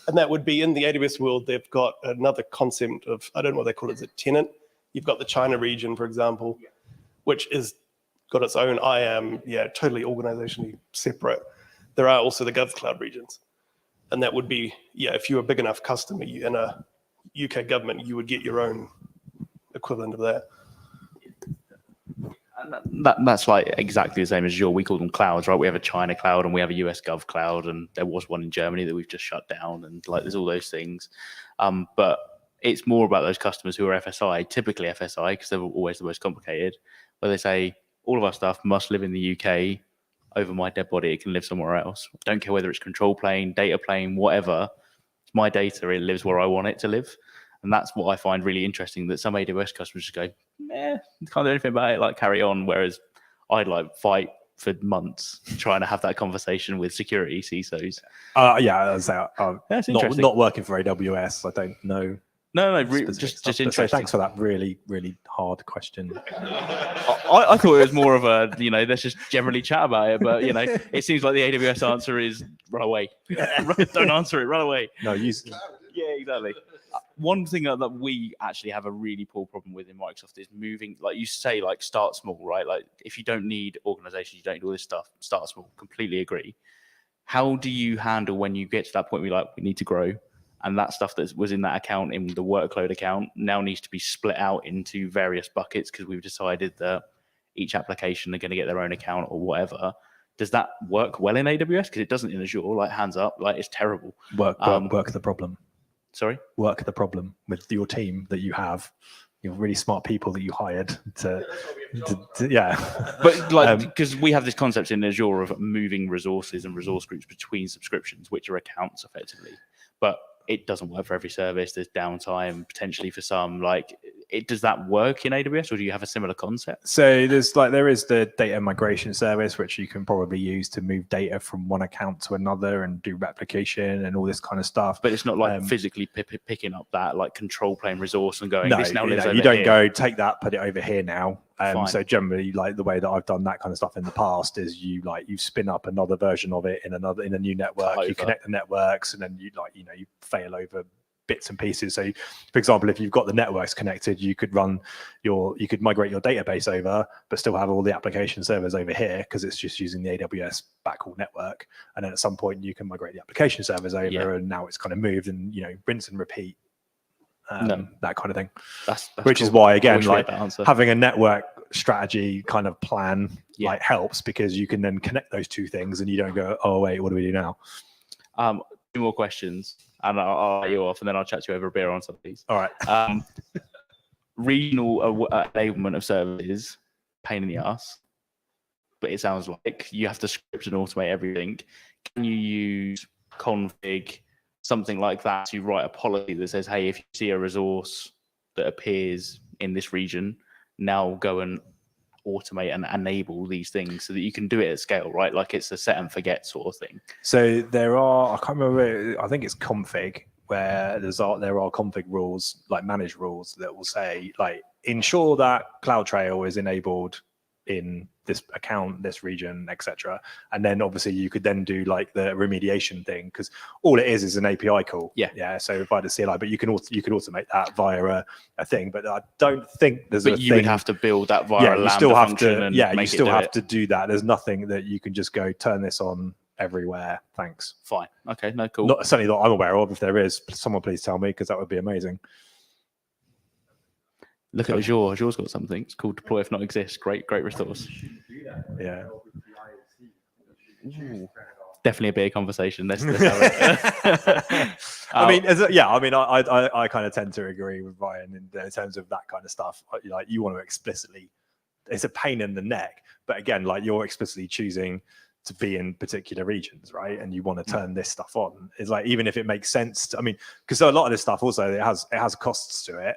[SPEAKER 5] And that would be in the AWS world, they've got another concept of, I don't know what they call it, is it tenant? You've got the China region, for example, which is got its own IAM, totally organizationally separate. There are also the GovCloud regions. And that would be, if you're a big enough customer in a UK government, you would get your own equivalent of that.
[SPEAKER 7] And that's like exactly the same as Azure. We call them clouds, right? We have a China cloud and we have a US Gov cloud, and there was one in Germany that we've just shut down, and like there's all those things. But it's more about those customers who are FSI, typically FSI, because they're always the most complicated, where they say all of our stuff must live in the UK. Over my dead body, it can live somewhere else. Don't care whether it's control plane, data plane, whatever. It's my data, it lives where I want it to live. And that's what I find really interesting, that some AWS customers just go, can't do anything about it, like carry on. Whereas I'd like fight for months trying to have that conversation with security CISOs.
[SPEAKER 1] That's interesting. Not working for AWS, I don't know.
[SPEAKER 7] No, just interesting.
[SPEAKER 1] So thanks for that really, really hard question.
[SPEAKER 7] I thought it was more of a, let's just generally chat about it. But, it seems like the AWS answer is run away. Don't answer it, run away.
[SPEAKER 1] No, use.
[SPEAKER 7] Yeah, exactly. One thing that we actually have a really poor problem with in Microsoft is moving, like you say, like start small, right? Like if you don't need organizations, you don't need all this stuff, start small, completely agree. How do you handle when you get to that point where we need to grow, and that stuff that was in that account, in the workload account, now needs to be split out into various buckets because we've decided that each application are going to get their own account or whatever. Does that work well in AWS? Because it doesn't in Azure, like hands up, like it's terrible.
[SPEAKER 1] Work the problem.
[SPEAKER 7] Sorry?
[SPEAKER 1] Work the problem with your team that you have. You're really smart people that you hired to
[SPEAKER 7] But like, because we have this concept in Azure of moving resources and resource groups between subscriptions, which are accounts effectively. But it doesn't work for every service. There's downtime potentially for some. Like, does that work in AWS, or do you have a similar concept?
[SPEAKER 1] So there is the data migration service, which you can probably use to move data from one account to another and do replication and all this kind of stuff.
[SPEAKER 7] But it's not like physically picking up that like control plane resource and going,
[SPEAKER 1] no,
[SPEAKER 7] this now lives over
[SPEAKER 1] you don't
[SPEAKER 7] here.
[SPEAKER 1] go take that, put it over here now. So generally, like the way that I've done that kind of stuff in the past is you spin up another version of it in a new network. You connect the networks, and then you fail over bits and pieces. So, for example, if you've got the networks connected, you could migrate your database over, but still have all the application servers over here because it's just using the AWS backhaul network. And then at some point, you can migrate the application servers over, and now it's kind of moved, and rinse and repeat. That kind of thing. That's which cool. Is why, again, like having a network strategy kind of plan like helps, because you can then connect those two things and you don't go, oh wait, what do we do now?
[SPEAKER 7] 2 more questions and I'll let you off, and then I'll chat to you over a beer on some of these.
[SPEAKER 1] All right.
[SPEAKER 7] Regional enablement of services, pain in the ass, but it sounds like you have to script and automate everything. Can you use config, something like that, to write a policy that says, hey, if you see a resource that appears in this region, now go and automate and enable these things so that you can do it at scale, right? Like it's a set and forget sort of thing.
[SPEAKER 1] So there are, I can't remember, I think it's config, where there are config rules, like managed rules, that will say, like, ensure that CloudTrail is enabled in this account, this region, etc. And then obviously you could then do like the remediation thing, because all it is an API call. Yeah. So via the CLI, but you could automate that via a thing. But I don't think there's.
[SPEAKER 7] But you would have to build that via a Lambda
[SPEAKER 1] you still have
[SPEAKER 7] function
[SPEAKER 1] to.
[SPEAKER 7] And
[SPEAKER 1] Yeah,
[SPEAKER 7] make
[SPEAKER 1] you still
[SPEAKER 7] it do
[SPEAKER 1] have
[SPEAKER 7] it.
[SPEAKER 1] to do that. There's nothing that you can just go turn this on everywhere. Thanks.
[SPEAKER 7] Fine. Okay. No. Cool.
[SPEAKER 1] Certainly not I'm aware of. If there is, someone please tell me, because that would be amazing.
[SPEAKER 7] Look at Azure. Azure's got something. It's called deploy if not exist. Great resource.
[SPEAKER 1] Yeah.
[SPEAKER 7] Ooh. Definitely a big conversation. Let's have it.
[SPEAKER 1] I kind of tend to agree with Ryan in terms of that kind of stuff. Like, you want to explicitly, it's a pain in the neck, but again, like, you're explicitly choosing to be in particular regions, right? And you want to turn this stuff on. It's like, even if it makes sense, because a lot of this stuff also, it has costs to it.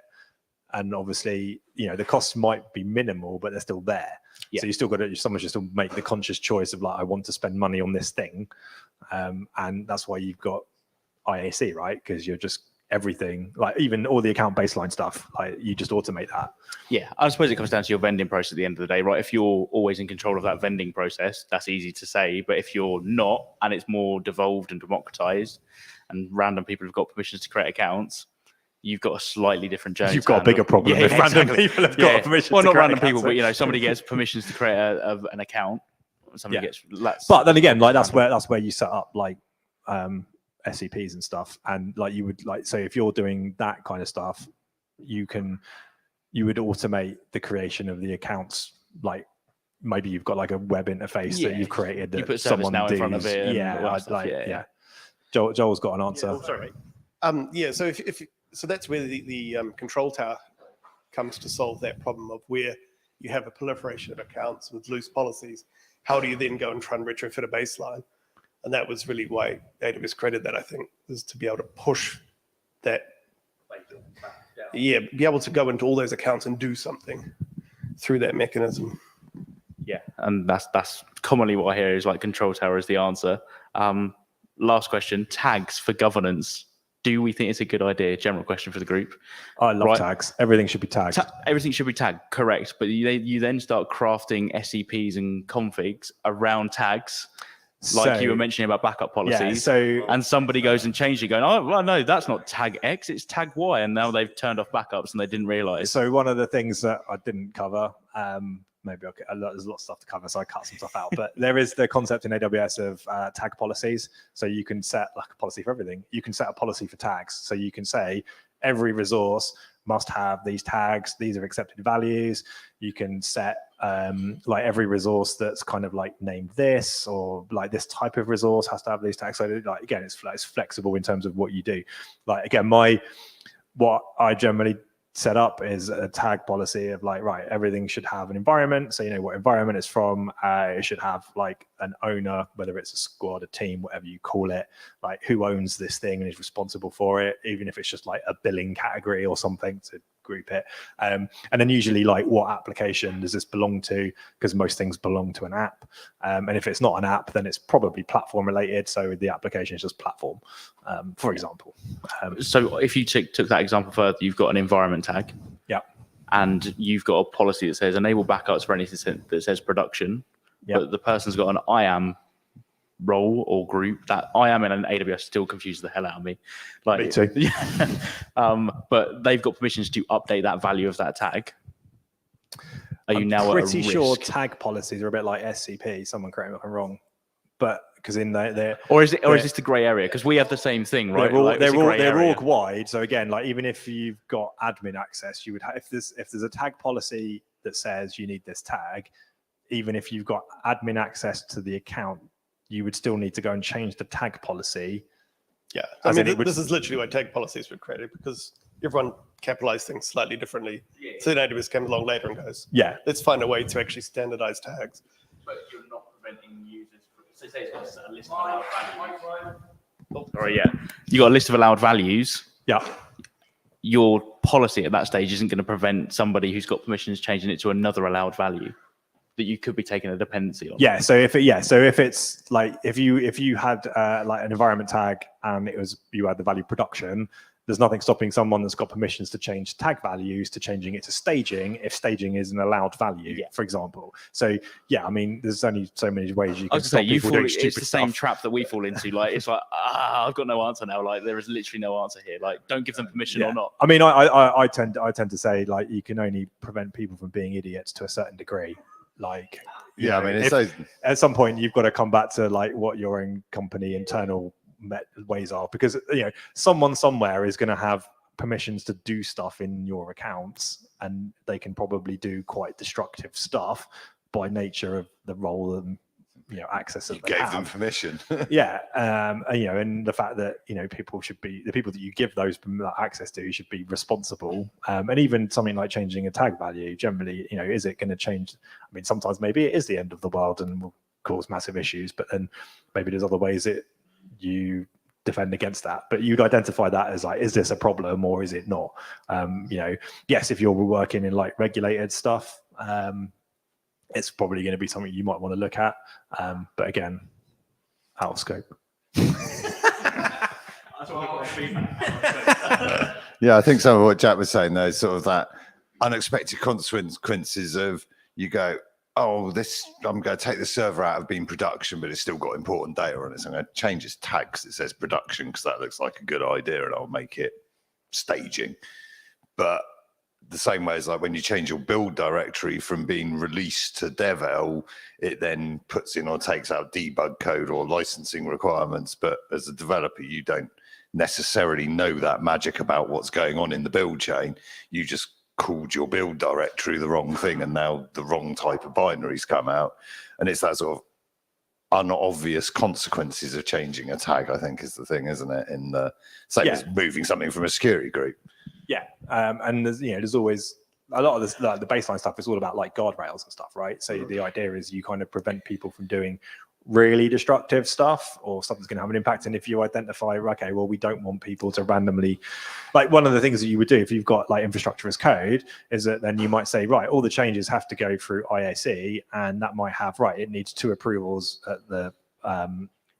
[SPEAKER 1] and obviously, the costs might be minimal, but they're still there.
[SPEAKER 7] Yeah.
[SPEAKER 1] So you still got to, someone should still make the conscious choice of like, I want to spend money on this thing. And that's why you've got IAC, right? Because you're just everything, like even all the account baseline stuff, like you just automate that.
[SPEAKER 7] Yeah, I suppose it comes down to your vending process at the end of the day, right? If you're always in control of that vending process, that's easy to say. But if you're not, and it's more devolved and democratized, and random people have got permissions to create accounts, you've got a slightly different journey.
[SPEAKER 1] You've got a bigger problem if random people have got permissions.
[SPEAKER 7] Well,
[SPEAKER 1] to
[SPEAKER 7] not
[SPEAKER 1] create
[SPEAKER 7] random
[SPEAKER 1] accounts.
[SPEAKER 7] people, but somebody gets permissions to create an account. Somebody gets.
[SPEAKER 1] But then again, like that's where you set up like SCPs and stuff, and like you would like, so if you're doing that kind of stuff, you would automate the creation of the accounts. Like maybe you've got like a web interface that you've created that
[SPEAKER 7] you put
[SPEAKER 1] someone
[SPEAKER 7] now in
[SPEAKER 1] does.
[SPEAKER 7] front of it.
[SPEAKER 1] Yeah. Joel's got an answer.
[SPEAKER 5] Sorry. So so that's where the control tower comes to solve that problem of where you have a proliferation of accounts with loose policies. How do you then go and try and retrofit a baseline? And that was really why AWS created that, I think, is to be able to push that. Yeah, be able to go into all those accounts and do something through that mechanism.
[SPEAKER 7] Yeah, and that's commonly what I hear is like control tower is the answer. Last question, tags for governance. Do we think it's a good idea? General question for the group.
[SPEAKER 1] I love tags. Everything should be tagged.
[SPEAKER 7] Everything should be tagged, correct. But you then start crafting SCPs and configs around tags, like you were mentioning about backup policies. And somebody goes and changes it, going, oh, well, no, that's not tag X, it's tag Y. And now they've turned off backups and they didn't realize.
[SPEAKER 1] So one of the things that I didn't cover, maybe there's a lot of stuff to cover, so I cut some stuff out. But there is the concept in AWS of tag policies. So you can set like a policy for everything. You can set a policy for tags. So you can say every resource must have these tags. These are accepted values. You can set like every resource that's kind of like named this, or like this type of resource has to have these tags. So like again, it's flexible in terms of what you do. Like again, what I generally set up is a tag policy of like, right, everything should have an environment, so you know what environment it's from. It should have like an owner, whether it's a squad, a team, whatever you call it, like who owns this thing and is responsible for it, even if it's just like a billing category or something to group it. And then usually like what application does this belong to, because most things belong to an app. And if it's not an app, then it's probably platform related, so the application is just platform, for example.
[SPEAKER 7] So if you took that example further, you've got an environment tag, and you've got a policy that says enable backups for anything that says production, but the person's got an IAM role or group. That IAM in an AWS still confuses the hell out of me. Like,
[SPEAKER 1] me too.
[SPEAKER 7] But they've got permissions to update that value of that tag. Are you now
[SPEAKER 1] pretty
[SPEAKER 7] at a
[SPEAKER 1] sure
[SPEAKER 7] risk?
[SPEAKER 1] Tag policies are a bit like SCP. Someone correct me if I'm wrong, but because in there,
[SPEAKER 7] or is this the grey area? Because we have the same thing, right?
[SPEAKER 1] They're org wide. So again, like even if you've got admin access, you would have, if there's a tag policy that says you need this tag, even if you've got admin access to the account, you would still need to go and change the tag policy.
[SPEAKER 5] Yeah, I mean, this is literally why tag policies were created, because everyone capitalized things slightly differently. So then AWS came along later and goes, let's find a way to actually standardize tags.
[SPEAKER 7] But you're not preventing users from, so say it's got a list of allowed values. Sorry, you got a list of allowed values.
[SPEAKER 1] Yeah.
[SPEAKER 7] Your policy at that stage isn't going to prevent somebody who's got permissions changing it to another allowed value that you could be taking a dependency on.
[SPEAKER 1] So if it's like if you had like an environment tag and you had the value production, there's nothing stopping someone that's got permissions to change tag values to changing it to staging if staging is an allowed value, for example. So I mean, there's only so many ways you can stop people doing stupid
[SPEAKER 7] it's the same
[SPEAKER 1] stuff.
[SPEAKER 7] trap that we fall into. Like it's like I've got no answer now. Like there is literally no answer here. Like don't give them permission or not.
[SPEAKER 1] I mean, I tend to say like you can only prevent people from being idiots to a certain degree. Like
[SPEAKER 6] I mean, it's
[SPEAKER 1] at some point you've got to come back to like what your own company internal ways are, because someone somewhere is going to have permissions to do stuff in your accounts, and they can probably do quite destructive stuff by nature of the role and access that they
[SPEAKER 6] gave
[SPEAKER 1] have.
[SPEAKER 6] them permission.
[SPEAKER 1] And the fact that people should be, the people that you give those access to should be responsible. And even something like changing a tag value, generally, is it going to change? I mean, sometimes maybe it is the end of the world and will cause massive issues, but then maybe there's other ways that you defend against that. But you'd identify that as like, is this a problem or is it not? Yes, if you're working in like regulated stuff, it's probably going to be something you might want to look at. But again, out of scope.
[SPEAKER 6] Yeah, I think some of what Jack was saying though is sort of that unexpected consequences of you go, oh, I'm going to take the server out of being production, but it's still got important data on it. So I'm going to change its tag because it says production because that looks like a good idea, and I'll make it staging. But the same way as like when you change your build directory from being released to devel, it then puts in or takes out debug code or licensing requirements. But as a developer, you don't necessarily know that magic about what's going on in the build chain. You just called your build directory the wrong thing, and now the wrong type of binaries come out. And it's that sort of unobvious consequences of changing a tag, I think, is the thing, isn't it? In the same as moving something from a security group.
[SPEAKER 1] Yeah, and there's always a lot of this, like the baseline stuff is all about like guardrails and stuff, right? So the idea is you kind of prevent people from doing really destructive stuff, or something's going to have an impact. And if you identify, okay, well, we don't want people to randomly, like one of the things that you would do if you've got like infrastructure as code is that then you might say, right, all the changes have to go through IAC, and that might have, right, it needs 2 approvals at the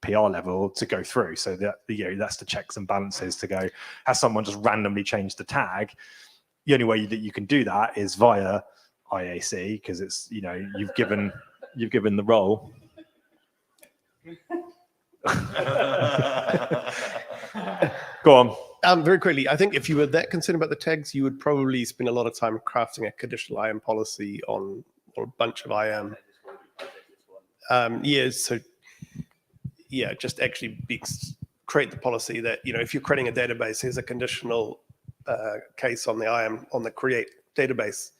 [SPEAKER 1] PR level to go through. So that, that's the checks and balances to go, has someone just randomly changed the tag? The only way that you can do that is via IAC, because it's, you've given the role. Go on.
[SPEAKER 5] Very quickly, I think if you were that concerned about the tags, you would probably spend a lot of time crafting a conditional IAM policy on or a bunch of IAM. Just actually create the policy that, if you're creating a database, here's a conditional case on the IAM, on the create database,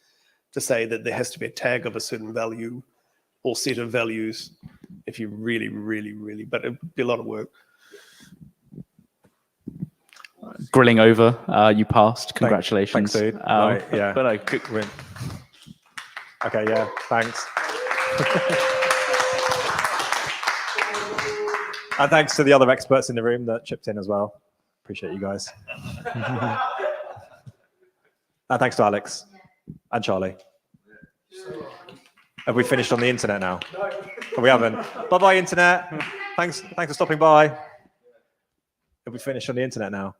[SPEAKER 5] to say that there has to be a tag of a certain value or set of values. If you really, but it'd be a lot of work.
[SPEAKER 7] Grilling over, you passed. Congratulations.
[SPEAKER 1] Thanks, dude. Right, yeah.
[SPEAKER 7] But no, good win.
[SPEAKER 1] Okay, yeah, thanks. And thanks to the other experts in the room that chipped in as well. Appreciate you guys. And thanks to Alex and Charlie. Have we finished on the internet now? No. We haven't. Bye-bye, internet. Thanks for stopping by. Have we finished on the internet now?